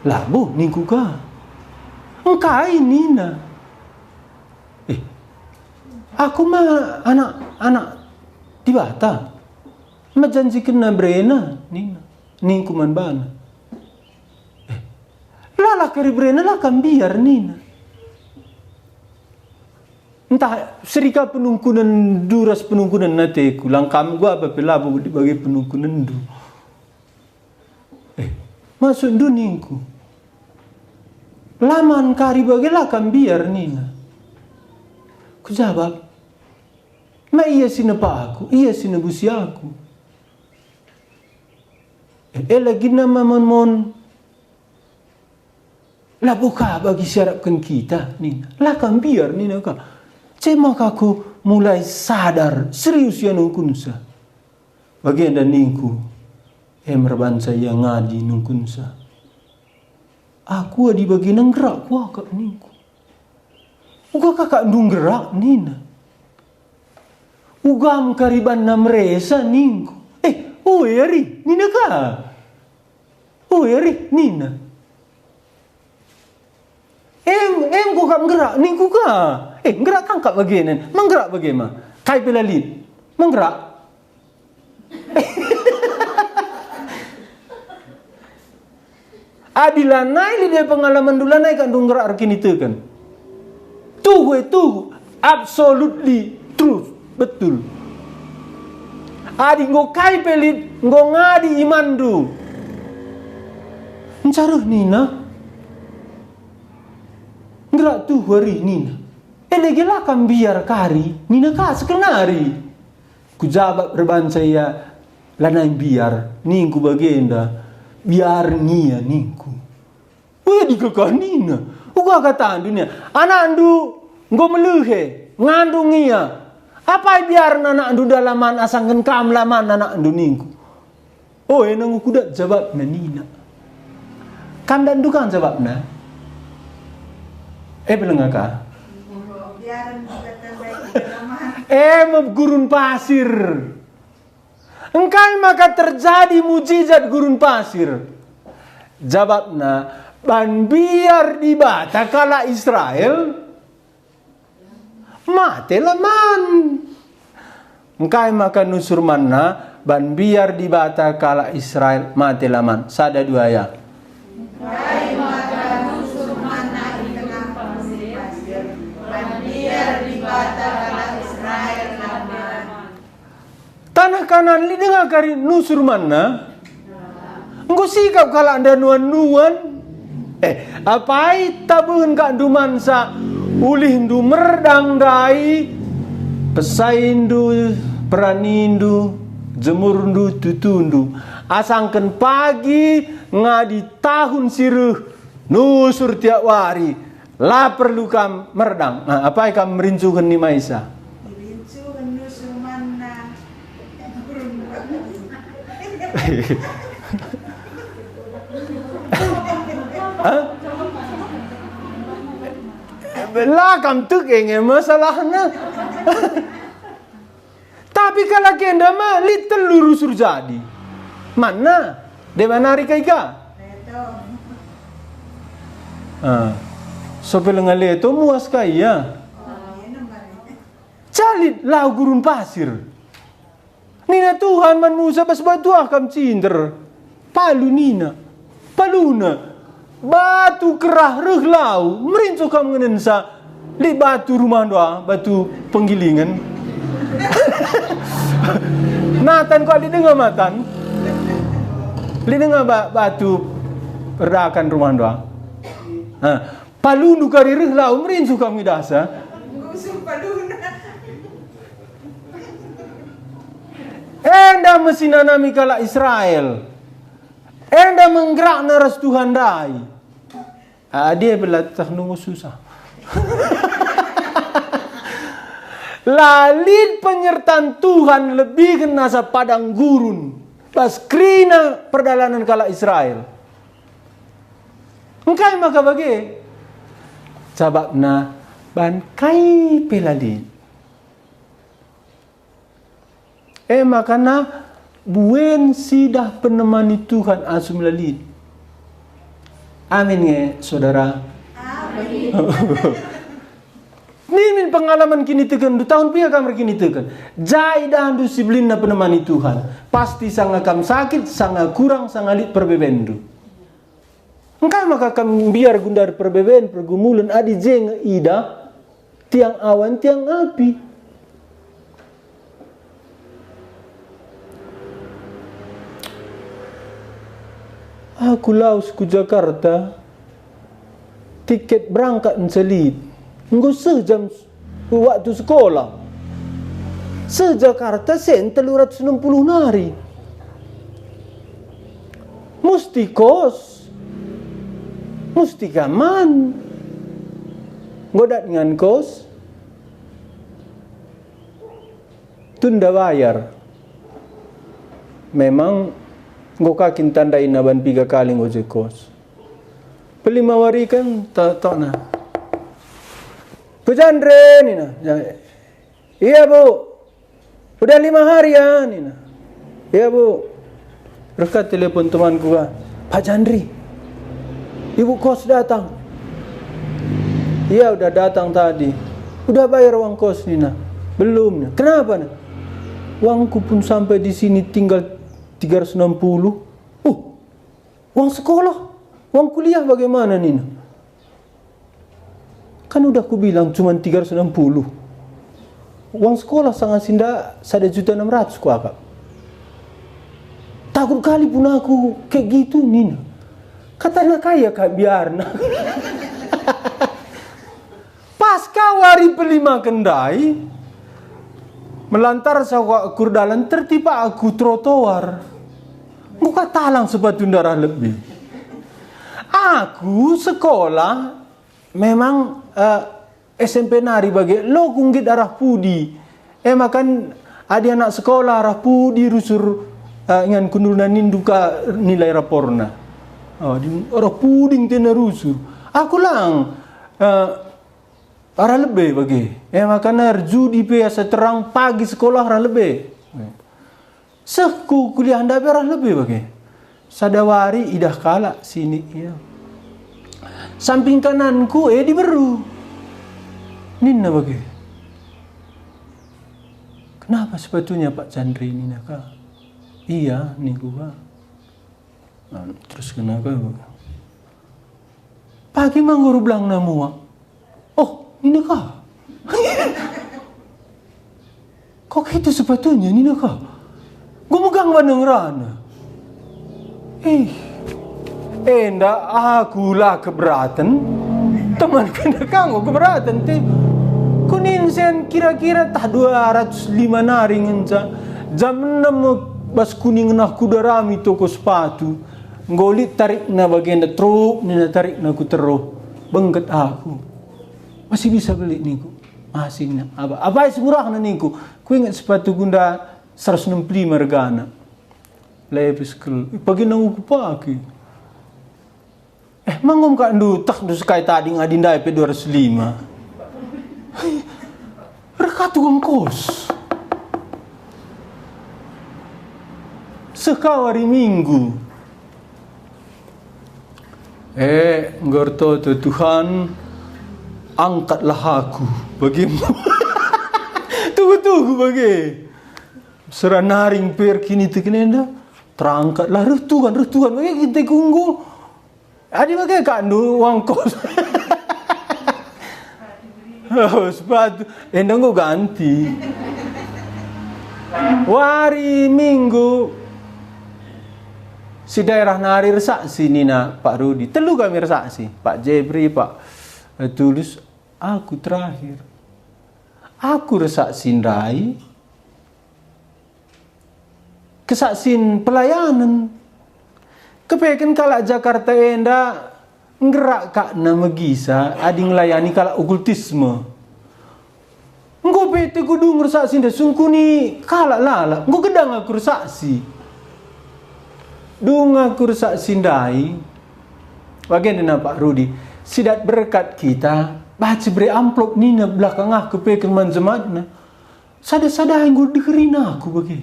Labu ningku ka. Engkai Nina. Aku mah anak di Bata. Majanjikan na brena Nina. Ningku man bana. Lala kari brena lah kan biar Nina. Entah serika penungkunan duras penungkunan nateku. Langkam gua apa pelabu dibagi penungkunan du. Masuk du ningku. Laman kari bagi lah kan biar Nina. Ku jawab. Ma iya sinapa aku, iya sinabusi aku. Lagi nama mon lah buka bagi syaratkan kita Nina. Lah kan biar Nina ka. Cemak aku mulai sadar serius ya nungkunsa. Bagian dan ningku merbansa yang ngadi nungkunsa. Aku di bagian gerak ku akak ningku. Uga kakak ndung gerak Nina. Ugam kariban na meresa ningku. Eri, Nina ka? Eri, Nina. Ko kap gerak ningku ka? Gerak kan kap bagianan. Menggerak bagaimana? Kai pelalit. Menggerak. Adilanai dia pengalaman dulanai kan dong gerak kini tu kan. Tuh absolutely truth. Betul. Adi ngokai pelit, ngadi imandu. Mencaruh Nina. Gerak tuh hari Nina. Lagi kan biar kari. Nina ka sekenari. Ku jawab reban saya. Lanai biar. Ningku bagenda. Biar nia ningku. Di kakak Nina. Uga kata dunia. Anak andu. Ngo meluhe. Ngandung ia. Apa biar anak andu dalaman asangkan kam laman anak andu ningku. Nang kuda jawab na Nina. Kam dan dukan jawab na. Bilang ka? Gurun pasir. Engkau maka terjadi mujizat gurun pasir. Jawab na. Ban biar di Bata kala Israel. Mate laman. engkai makan nusur manna ban biar dibata kala Israel mati laman. Sada dua ya. Engkai makan nusur manna di tengah pasir, ban biar dibata kala Israel laman. Tanah kanan li dengar kari nusur manna. Engko sikap kala anda nuan-nuan. Apai tabun kak dumansa ulih ndu merdang dai pesaindu peranindu jemurndu tutundu asangken pagi ngadi tahun siruh nusur tiap wari la perlu kam merdang. Nah, apai kam merincukan ni maisa Rincukan nusur manna. Lah kam tuk masalahnya. Tapi kalau kenda mah li telur usur jadi. Mana? De mana hari kaika? So pelengan leto muas kaya. Calit lau gurun pasir. Nina Tuhan man Musa bas batu akam cinder. Palu nina. Paluna. Batu kerah reh lau merincu kam ngenensa li batu rumah doa batu penggilingan. Natan kok li dengar matan li dengar batu perdakan rumah doa. Palu nu kari reh lau merincu kam ngidasa. Ngusur paluna. Enda mesinanami kala Israel. Enda menggerak naras Tuhan dai. Dia belatah nunggu susah. Lalit penyertaan Tuhan lebih kena sa padang gurun. Pas krina perjalanan kala Israel. Engkai maka bagi. Sababna bankai pelalit. Makana buen sidah penemani Tuhan asum lalit. Amin nge, saudara. Amin. Min pengalaman kini tekan, 2 tahun pia kamar kini tekan. Jai dah du siblin na penemani Tuhan. Pasti sanga kam sakit, sanga kurang, sanga lit perbebendu. Engkai maka kam biar gundar perbeben, pergumulan adi jeng ida, tiang awan, tiang api. Aku laus ku Jakarta, tiket berangkat menselit. Nggak sejam waktu sekolah. Se-Jakarta sen 360 nari. Mesti kos. Mesti kaman. Ngodat dengan kos. Tunda bayar. Memang ngokakin tandain naban 3 kali ngojek kos. Pelima wari kan tak na. Pejandre ni na. Iya bu. Udah 5 hari ya ni na. Iya bu. Rekat telepon temanku kan. Pak Jandri. Ibu kos datang. Iya udah datang tadi. Udah bayar uang kos ni na. Belum na. Kenapa na? Uangku pun sampai di sini tinggal 360. Uang sekolah, uang kuliah bagaimana Nina? Kan udah aku bilang cuma 360. Uang sekolah sangat sinda 1.600.000 ku akak. Takut kali pun aku kayak gitu Nina. Katanya kaya kak biarna. Pas kawari pelima kendai, melantar sawa kurdalan tertiba aku trotoar. Muka talang sepatu darah lebih. Aku sekolah memang SMP nari bagi lo kunggit arah pudi. Makan ada anak sekolah arah pudi rusur ngan kunurunan ninduka nilai raporna. Arah puding tena rusur. Aku lang arah lebih bagi. Makan judi biasa terang pagi sekolah arah lebih. Seku kuliah anda arah lebih bagi. Sadawari idah kala sini ya. Samping kananku diberu. Ninna bagi. Kenapa sepatunya Pak Chandri ini naka? Iya, niku Pak. Terus kenapa? Pagi mangguru belang namua. Oh, ini kah? Kok itu sepatunya ini kah? Gue megang bandeng rana. Ndak aku lah keberatan. Teman kena kanggo keberatan teh. Kunin sen kira-kira tah 205 nari ngenca. Jam 6 bas kuning nah kuda rami toko sepatu. Ngolit tarik na bagian da truk nina tarik na ku teruh. Bengket aku. Masih bisa beli niku. Masih na. Apa semurah na niku. Ku ingat sepatu gunda 165 regana. Lepis kel. Pagi nang ku pagi. Mangom ka ndu tak ndu sekali tadi ngadindai pe 205. Rekat tukang kos. Sekali minggu. Ngorto Tuhan, angkatlah aku. Bagaimana? Tunggu bagi. Seranaring per kini tekenenda. Terangkatlah retukan. Bagi kita kunggu. Adi bagi kak nu uang kos. Sepatu. Endang go ganti. Wari minggu. Si daerah nari resaksi Nina Pak Rudi. Telu kami resaksi. Pak Jebri, Pak Tulus. Aku terakhir. Aku resaksi ndai. Kesaksin pelayanan. Kepekan kalak Jakarta enda ngerak kak nama gisa adi ngelayani kalak okultisme. Engko bete kudu ngersaksi nda sungkuni kalak lala. Engko gedang aku resaksi. Dung aku resaksi ndai. Bagaimana Pak Rudi? Sidat berkat kita baca beri amplop nina belakang aku kepekan manjematna. Sada-sada yang gue dengerin aku bagi.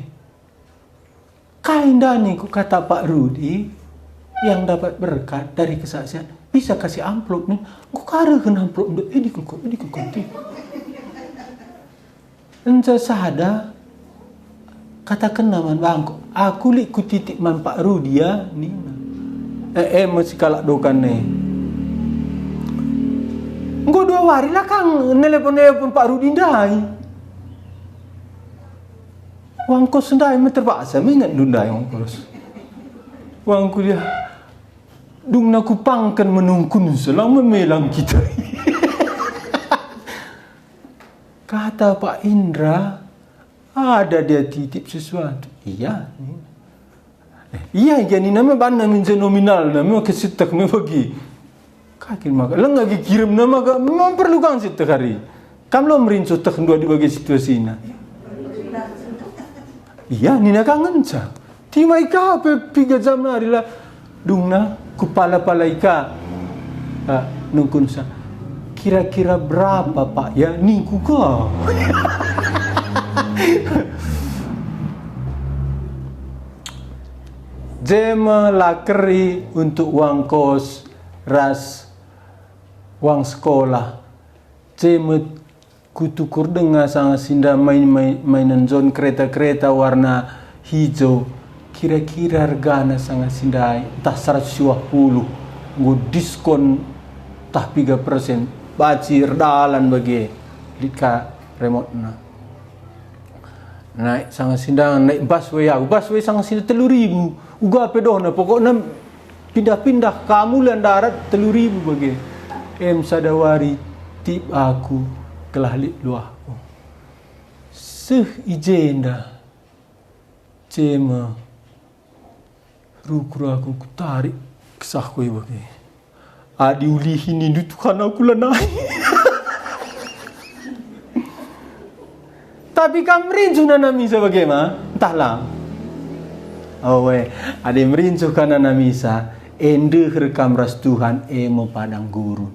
Kain dani ku kata Pak Rudi yang dapat berkat dari kesaksian bisa kasih amplop nih. Gue karakan amplop untuk ini kukonti. Enta sada katakan naman bangko. Aku li ku titik man Pak Rudi ya ni. Masih kalak dokan nih. Gue 2 hari lah kang nelpon Pak Rudi ndai. Wang kos ndai terpaksa mengat ndai wang kos. Wang kuliah dung naku pangkan menungkun selama melang kita. Kata Pak Indra, ada dia titip sesuatu. Iya. Iya, jadi nama bana minta nominal, nama kesitak me bagi. Kaki maka, lang lagi kirim nama ka, memang perlu kang sitak hari. Kamu lo merincu tak dua di bagi situasi na. Iya, nina kangen sa. Timai ka, 3 jam na adalah dungna kupala-pala ika. Nungkun sa. Kira-kira berapa Pak ya niku ka? Jema lakeri untuk uang kos, ras, uang sekolah. Jema kutukur dengar sangat sinda mainan zon kereta-kereta warna hijau. Kira-kira hargana sangat sinda entah 120. Gue diskon tah 3%. Baci redalan bagi lika remote na. Naik sangat sinda naik busway aku. Busway sangat sinda 3.000. Uga pedona pokoknya pindah-pindah kamu lan darat 3.000 bagi. Sadawari tip aku kelah lit luah. Seh ijenda. Cema rukru aku tarik kesah koi bagi. Adi ulihin ini Tuhan aku lanai. Tapi kamu merincu na misa bagaimana? Entahlah. Oh ada merincu kana misa. Ende rekam ras Tuhan emo padang gurun.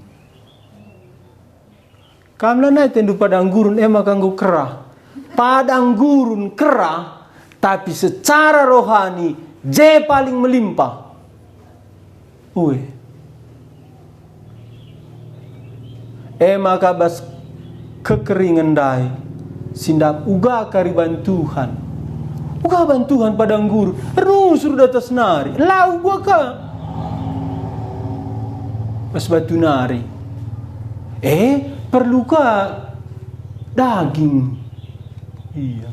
Kamu lanai tendu padang gurun ema kanggo kerah. Padang gurun kerah, tapi secara rohani je paling melimpah. Maka bas kekeringan dai sindap uga kariban Tuhan. Uga bantuhan padang guru. Rusur datas nari. Lau gua ka. Pas batu nari. Perlu ka daging. Iya.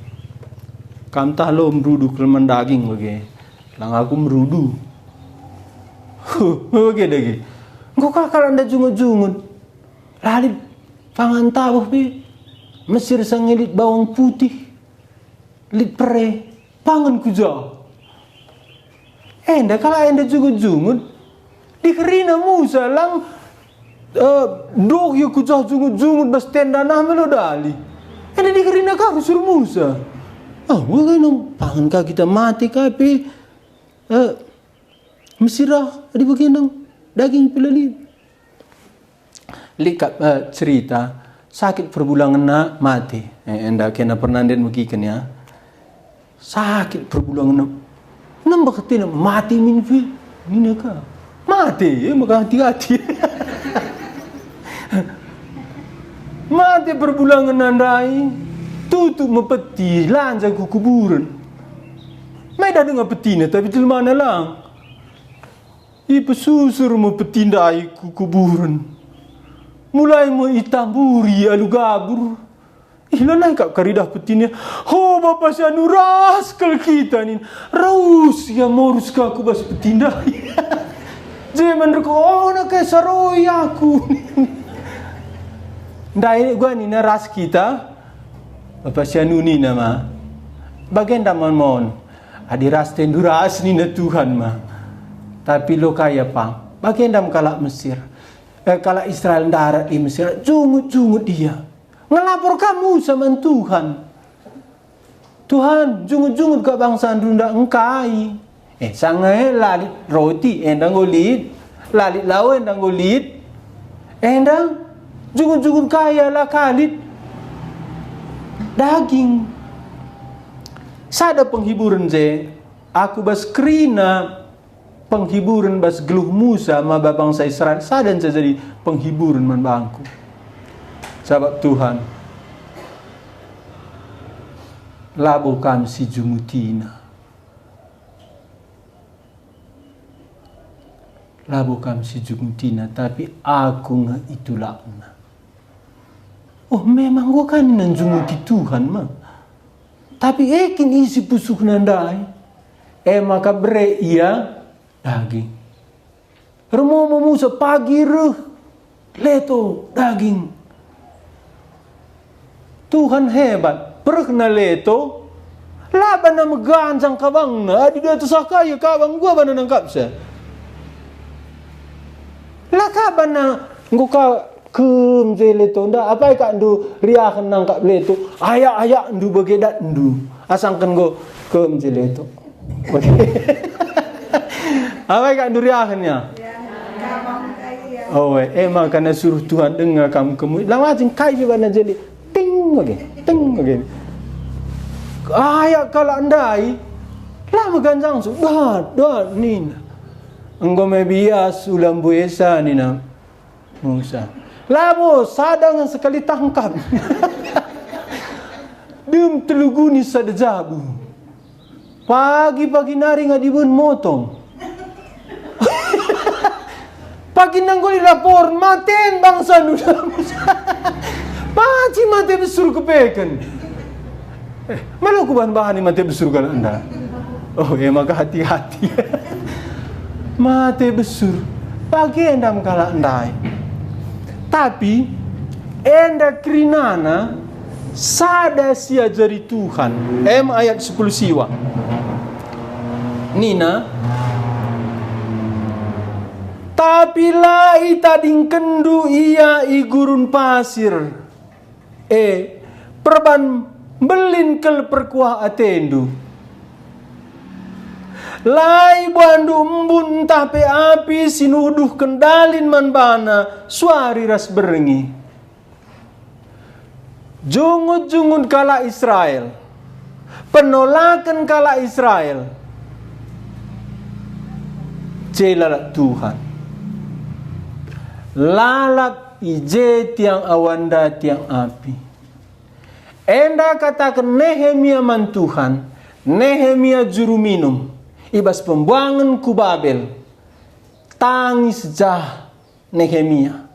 Kam talo merudu keleman daging bagi. Lang aku merudu. Bagi daging. Engkau kakak anda jungut-jungut. Lalit pangan tabuh bi. Mesir sangilit bawang putih. Lit pere. Pangan kuja. Enda kalau enda jungut-jungut. Dikerina Musa lang. Dok ya kuja jungut-jungut. Bas tenda nah melodali. Enda dikerina kau suruh Musa. Wala nang pangan ka kita mati kape. Mesirah. Adi bagian nang daging pelali. Likap cerita sakit perbulangan na mati. Enda kena pernah den bagikan ya. Sakit perbulangan na nambah ketina mati minfi. Mina ka. Mati maka hati-hati. Mati perbulangan nandai. Tutup mepeti lanjang ku kuburan. Mai dah dengar petina tapi di mana lang. Susur mepeti ndai ku kuburan. Mulai mo itamburi alu gabur. Ilanay kak karidah petinya. Ho bapak si anu rascal kita nih. Raus ya morus ka aku bas petindai. Zaman reko na kay saroy aku. Ndai gua ni na ras kita. Bapak si anu ni nama. Bagian daman mon. Adi ras tenduras ni na Tuhan mah. Tapi lo kaya pang. Bagian dam kalak Mesir. Kalak Israel darat di Mesir. Jungut-jungut dia. Ngelapor kamu sama Tuhan. Tuhan, jungut-jungut ke bangsa Runda engkai. Sangai lalit roti endang golit. Lalit lau endang golit. Endang jungut-jungut kaya lah kalit. Daging. Sada penghiburan je. Aku bas krina penghiburan bas geluh Musa ma bangsa Israel. Sadan jadi penghiburan man bangku. Sahabat Tuhan, labo kam si jungutina. Labo kam si jungutina, tapi aku nga itulakna. Memang gua kan nan junguti Tuhan mah. Tapi ekin isi pusuk nandai. Maka bre ia daging. Rumo Musa pagi leto daging. Tuhan hebat. Perkena leto. Laban na magansang kabang na. Adi dito sa kaya kabang gua ba na nangkap siya? Lakaban na. Ngu ka kem je leto. Nda apa ka ndu riakan nangkap leto. Ayak ndu bagedat ndu. Asangkan go kem je leto. Apa ka ndu riakannya? Emang karena suruh Tuhan dengar kamu. Lawajin kai ba na jeli. Ting lagi. Ayak kalau andai lama ganjang su dah ni. Engkau mebias ulam buesa ni na Musa. Labo sadang sekali tangkap. Dem teluguni sada jabu. Pagi nari ngadibun motong. Pagi nanggoli lapor maten bangsa nusa Musa. Paci mati besur kepekan. Malu ku bahan-bahan mati besur kalau anda. Maka hati-hati. Mati besur. Pagi endam kala andai. Tapi enda krinana sada sia jari Tuhan. Ayat 10 siwa. Nina. Tapi lai tading kendu ia igurun pasir. Perban belin kel perkuah atendu. Lai bandu embun tape api sinuduh kendalin manbana suari ras berengi. Jungut-jungut kala Israel. Penolakan kala Israel. Jelalat Tuhan. Lalap ije tiang awanda tiang api. Enda katakan Nehemia man Tuhan, Nehemia juru minum, ibas pembuangan ku Babel. Tangis jah Nehemia.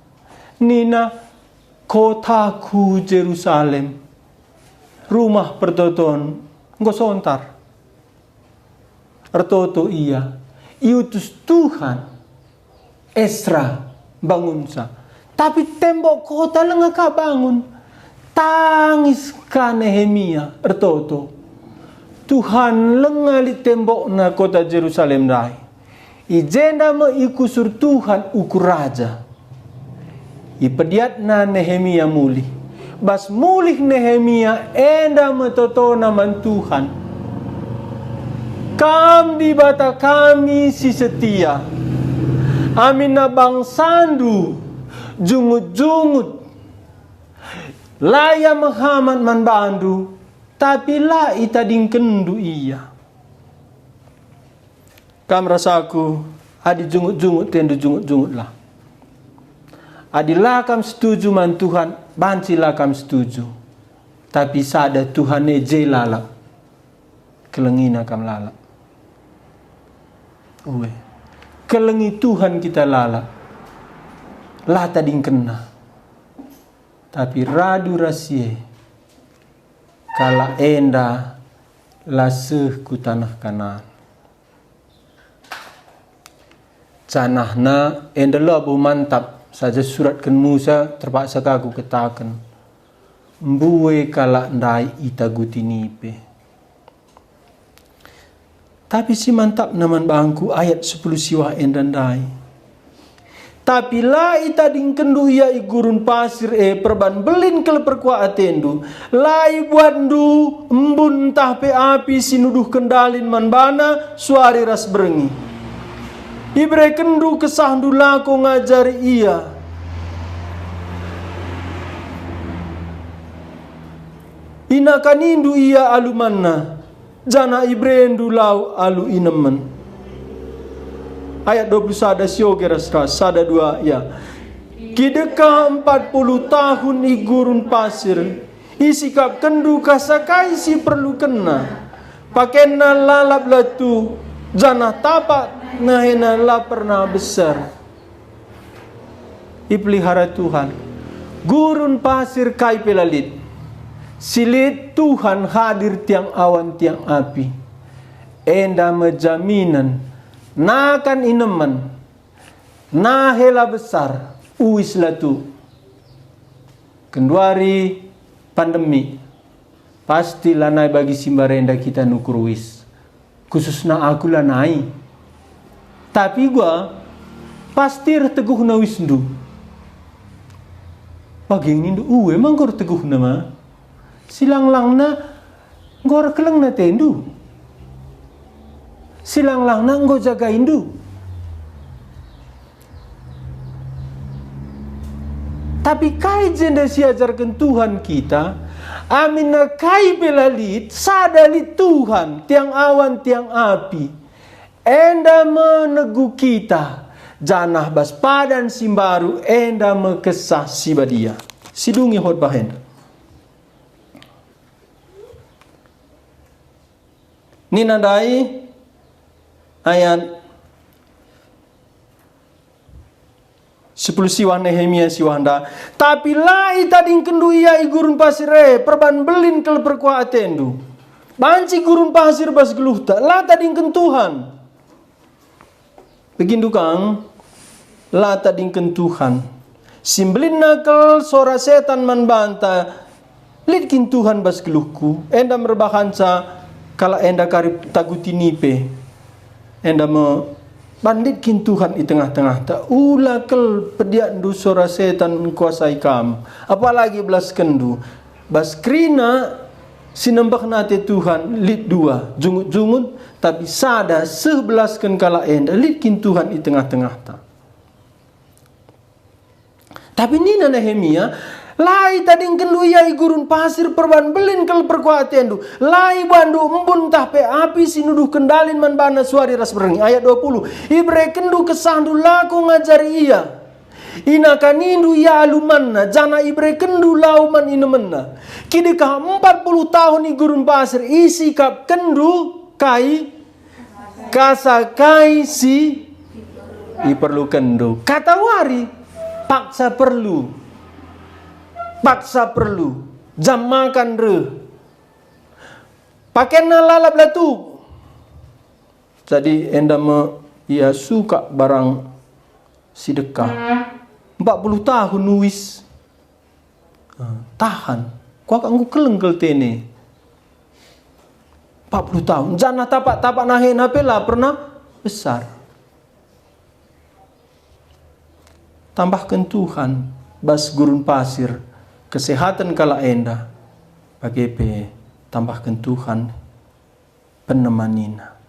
Nina kotaku Jerusalem, rumah pertoton ngosontar. Ertoto iya, iutus Tuhan Esra bangun sa. Tapi tembok kota lengah ka bangun. Tangis ka Nehemia ertoto. Tuhan lengali tembok na kota Jerusalem rai. Ijenda me ikusur Tuhan ukur raja. Ipediat na Nehemia mulih. Bas mulih Nehemia enda metoto naman Tuhan. Kam di bata kami si setia. Amin na bangsandu jungut-jungut. Laya menghamat man bandu. Tapi la itading kendu iya. Kam rasaku adi jungut-jungut tendu jungut-jungut lah. Adilah kam setuju man Tuhan, bancilah kam setuju. Tapi sada Tuhan je lalak. Kelengina kam lalak. Uwe. Kelengi Tuhan kita lalak. Lah tading kena. Tapi radu rasie. Kala enda laseh ku tanah Kanaan. Canahna enda labu mantap. Saja suratkan Musa terpaksa aku katakan. Mbuwe kala ndai itaguti nipe. Tapi si mantap naman bangku ayat 10 siwah endandai. Tapi la itading kendu ia igurun pasir perban belin kel perkua atendu. Lai buandu embun tahpe api sinuduh kendalin manbana suari ras berengi. Ibre kendu kesahdu lako ngajari ia. Ina kanindu ia alumanna. Jana ibrendu lau alu inemen. Ayat 20 sada sioge rasra sada 2 ya. Kideka 40 tahun igurun pasir. Isikap kendu kasakai si perlu kena. Pakena lalap latu. Jana tapak nahena la pernah besar. Ipelihara Tuhan. Gurun pasir kai pelalit. Silit Tuhan hadir tiang awan tiang api. Enda menjaminan. Nakan ineman. Nahela besar. Uwis latu. Kenduari pandemi. Pasti lanai bagi simbarenda kita nukur wis. Khususnya aku lanai. Tapi gua pasti teguh na wisnu. Pagi ini uwe manggor teguh nama. Silang lang na ngor keleng na tendu. Silang lang na ngor jaga indu. Tapi kai jenda siajarkan Tuhan kita. Amin na kai belalit sadalit Tuhan tiang awan tiang api. Enda menegu kita janah bas padan simbaru enda mekesah sibadia. Sidungi hot bahen. Ninandai ayat 10 siwah Nehemia siwahanda. Tapi lai tading kendu ia igurun pasire perban belin kel perkua atendu. Banci gurun pasir bas geluhta. La tading ken Tuhan. Begindu kang. La tading ken Tuhan. Simbelin nakal sora setan man banta. Litkin Tuhan bas geluhku. Enda merbahansa. Kala enda karib taguti nipe. Enda me banditkin Tuhan di tengah-tengah. Tak ula kel pediak du sora setan kuasai kam. Apalagi belas kendu. Bas krina sinembah nate Tuhan lit dua. Jungut-jungut. Tapi sada 11 ken kala enda. Litkin Tuhan di tengah-tengah tak. Tapi nina Nehemia. Lai tading kendu ia igurun pasir perban belin kel perkuatendu. Lai bandu embun tahpe api sinuduh kendalin manbana suari ras berengi. Ayat 20. Ibre kendu kesandu laku ngajari ia. Inaka nindu ya alumanna, jana ibre kendu lauman inemenna. Kini kah 40 tahun i gurun pasir, isi kap kendu kai, kasakai si iperlu kendu. Kata wari, paksa perlu. Paksa perlu. Jam makan re. Pakai nalalap latu. Jadi enda ia suka barang sedekah. 40 tahun nuis. Tahan. Kau akan kelengkel tene. 40 tahun. Jana tapak nahe napela pernah besar. Tambahkan Tuhan. Bas gurun pasir. Kesehatan kala enda. Bagi tambahkan Tuhan. Penemanina.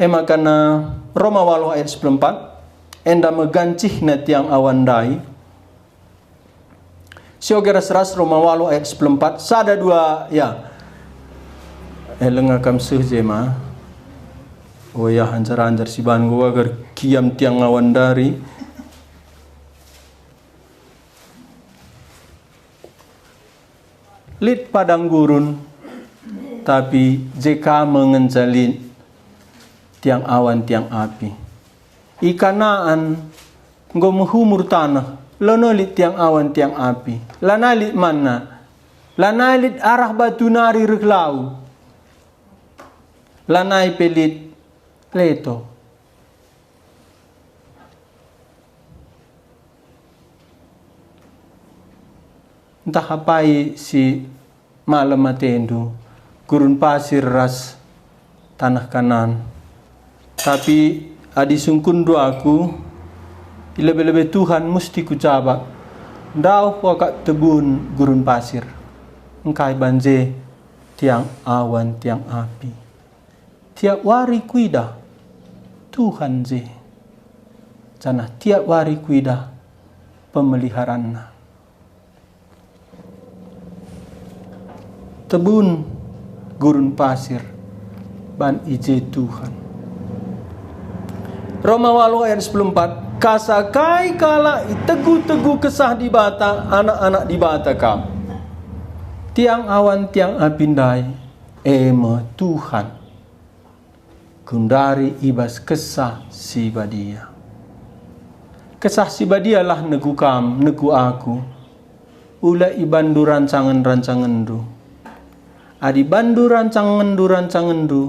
Makana Roma 8 ayat 94 enda megancih na tiang awan dai. Siogera seras Roma 8 ayat 94 sada dua ya. Lengakam sehjema. Oh ya hancar-hancar si ban gua agar kiam tiang awan dari. Lit padang gurun tapi jika mengenjalin tiang awan tiang api. Ikanaan nggo menghumur tanah, lonolit tiang awan tiang api. Lanalit mana? Lanalit arah batu nari reklau. Lanai pelit leto. Entah apai si malam matendu gurun pasir ras tanah kanan. Tapi adi sungkun doaku lebih-lebih Tuhan mesti ku cabak. Dau wakak tebun gurun pasir. Engkai banje tiang awan tiang api. Tiap wari kuida Tuhan je. Janah tiap wari kuida pemeliharana. Tebun gurun pasir ban ije Tuhan. Roma 8 ayat 14 kasakai kala itegu-tegu kesah di bata anak-anak di bata kam. Tiang awan tiang apindai ema Tuhan. Gundari ibas kesah si badia. Kesah si badia lah negu kam, negu aku. Ula ibandu rancangan-rancangan du. Adi bandu rancangan du.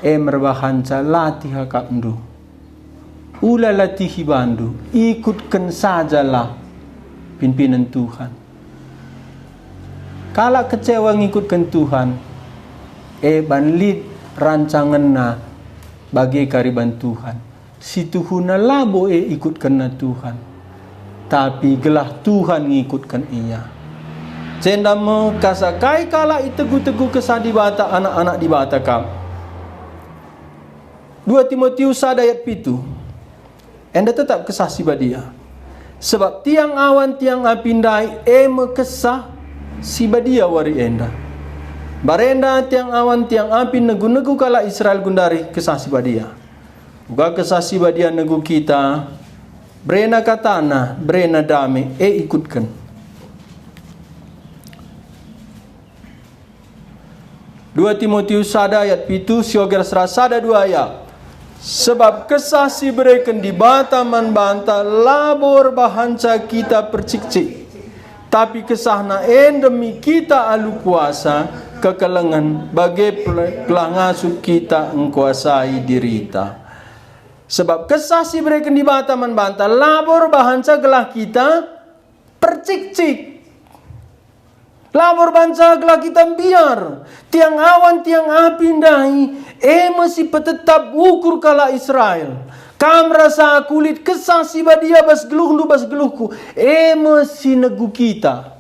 Merbahanca latih hakak du. Ula latihi bandu. Ikutkan sajalah pimpinan Tuhan. Kala kecewa ngikutkan Tuhan. Banlit rancangan na bagi kariban Tuhan. Si Tuhuna labo ikutkan na Tuhan. Tapi gelah Tuhan ngikutkan ia. Cenda mo kasakai kala itegu-tegu kesah di bata anak-anak di bata kam. 2 Timotius 1 ayat 7. Enda tetap kesah si badia. Sebab tiang awan tiang apindai kesah si badia wari enda. Barenda tiang awan tiang api negu-negu kala Israel gundari kesah si badia. Buka kesah si badia negu kita. Brena katana, brena dame ikutkan. Dua Timotius 1 ayat 7 sioger serasada 2 ayat. Sebab kesah si bereken di bata man banta labor bahanca kita percik-cik. Tapi kesahna demi kita alu kuasa kekelengan bagi pelangasup kita engkuasai dirita. Sebab kesah si bereken di bata man banta labor bahanca gelah kita percik-cik. Labor banca gelah kita biar tiang awan tiang api ndahi masih petetap ukur kala Israel. Kam rasa kulit kesah si badia bas geluhku masih negu kita.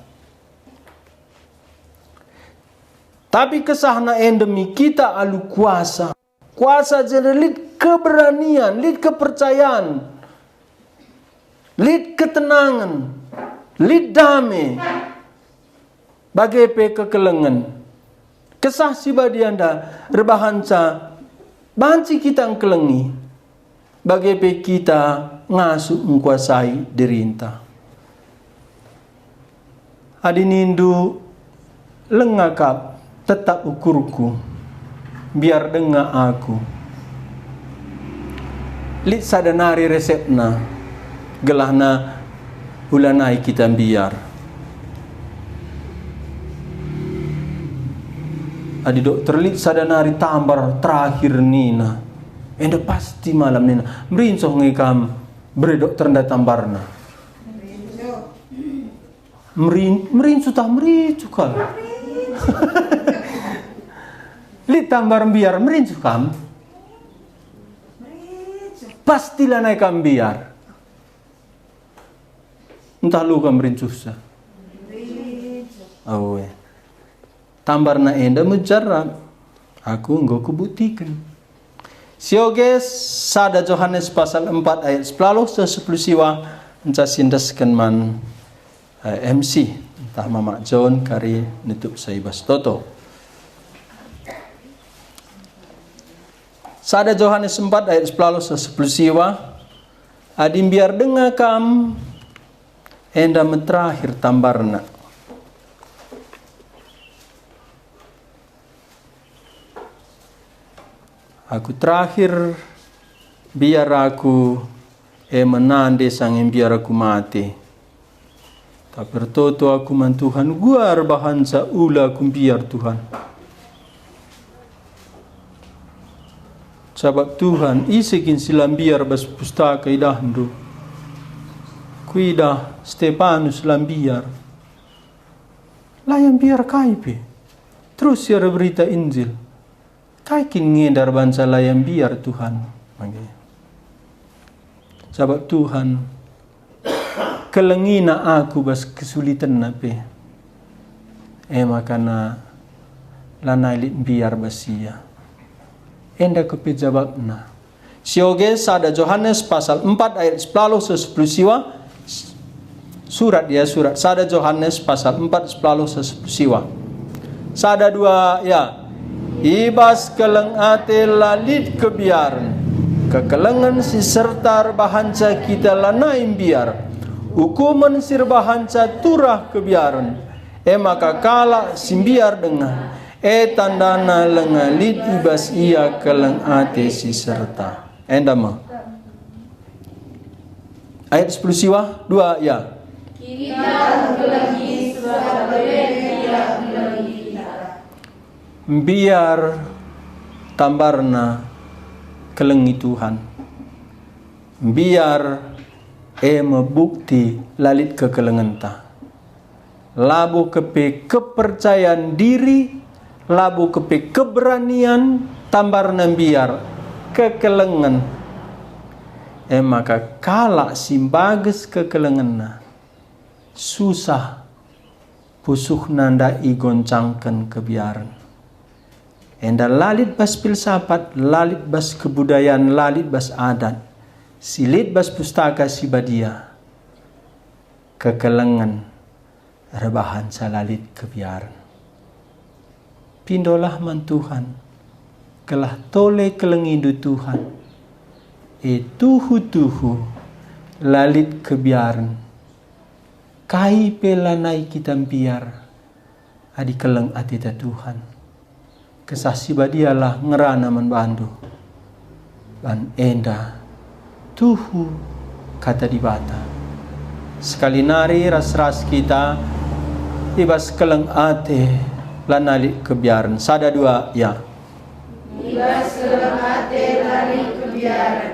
Tapi kesahna demi kita alu kuasa. Kuasa jadi lid keberanian, lid kepercayaan, lid ketenangan, lid damai. Bagai kekelengan. Kesah si badianda rebahanca banci kita kelengi, bagaimana kita ngasuh menguasai dirinta. Adinindu lengakap tetap ukurku, biar dengar aku. Lit sadanari resepna, gelahna ulanai kita biar. Adi dokter lit sadanari tambar terakhir nina. Enda pasti malam nina. Merinsoh ngikam beri dokter nda tambarna. Merinsoh tak merinsoh kal. Lit tambar biar merinsoh kam. Pastilah naik kam biar. Entah lu kam merinsoh sa. Awe. Tambarna enda mujarab, aku enggak kubuktikan. Sioges sada Yohanes pasal 4 ayat 10 siwa encasindaskan man MC entah Mama John kari nutup saibas toto. Sada Yohanes 4 ayat 10 siwa adim biar dengar kam enda menterakhir tambarna. Aku terakhir biar aku menande sang biar aku mati. Tapi bertoto aku man Tuhan guar bahansa ula aku biar Tuhan. Sebab Tuhan isikin silam biar bas pustaka idahndu. Kuidah Stefanus lambiar. Layang biar kaipe. Terus siara berita Injil. Kaikin ngedar bansa layang biar Tuhan. Sebab Tuhan kelengina aku bas kesulitan nape. Makana lanailit biar basia. Enda kepejababna. Sioge sada Yohanes pasal 4 ayat 10 siwa. Surat sada Yohanes pasal 4 10 siwa. Sada 2 ya. Ibas keleng ate lalit kebiaran. Kekelengan si sertar bahanca kita lanaim biar. Hukuman sir bahanca turah kebiaran. Maka kala simbiar dengar. Tandana lengalit ibas ia keleng ate si serta. Endama. Ayat 10 siwa 2 ya. Kita kelengi sebab dia kelengi. Biar tambarna kelengi Tuhan. Biar bukti lalit kekelengenta. Labu kepe kepercayaan diri, labu kepe keberanian, tambarna biar kekelengan. Maka kala simbages kekelenganna susah pusuh nanda igoncangkan kebiaran. Enda lalit bas filsafat, lalit bas kebudayaan, lalit bas adat, silit bas pustaka si badia. Kekelengan rebahan salalit kebiaran. Pindolah man Tuhan, kelah tole kelengindu Tuhan. Tuhu lalit kebiaran. Kai pelanai kita biar adi keleng atita Tuhan. Kesasi badialah ngerana man bandu. Ban enda tuhu kata dibata. Sekali nari ras-ras kita ibas keleng ate lanali kebiaran. Sada 2 ya. Ibas keleng ate lali kebiaran.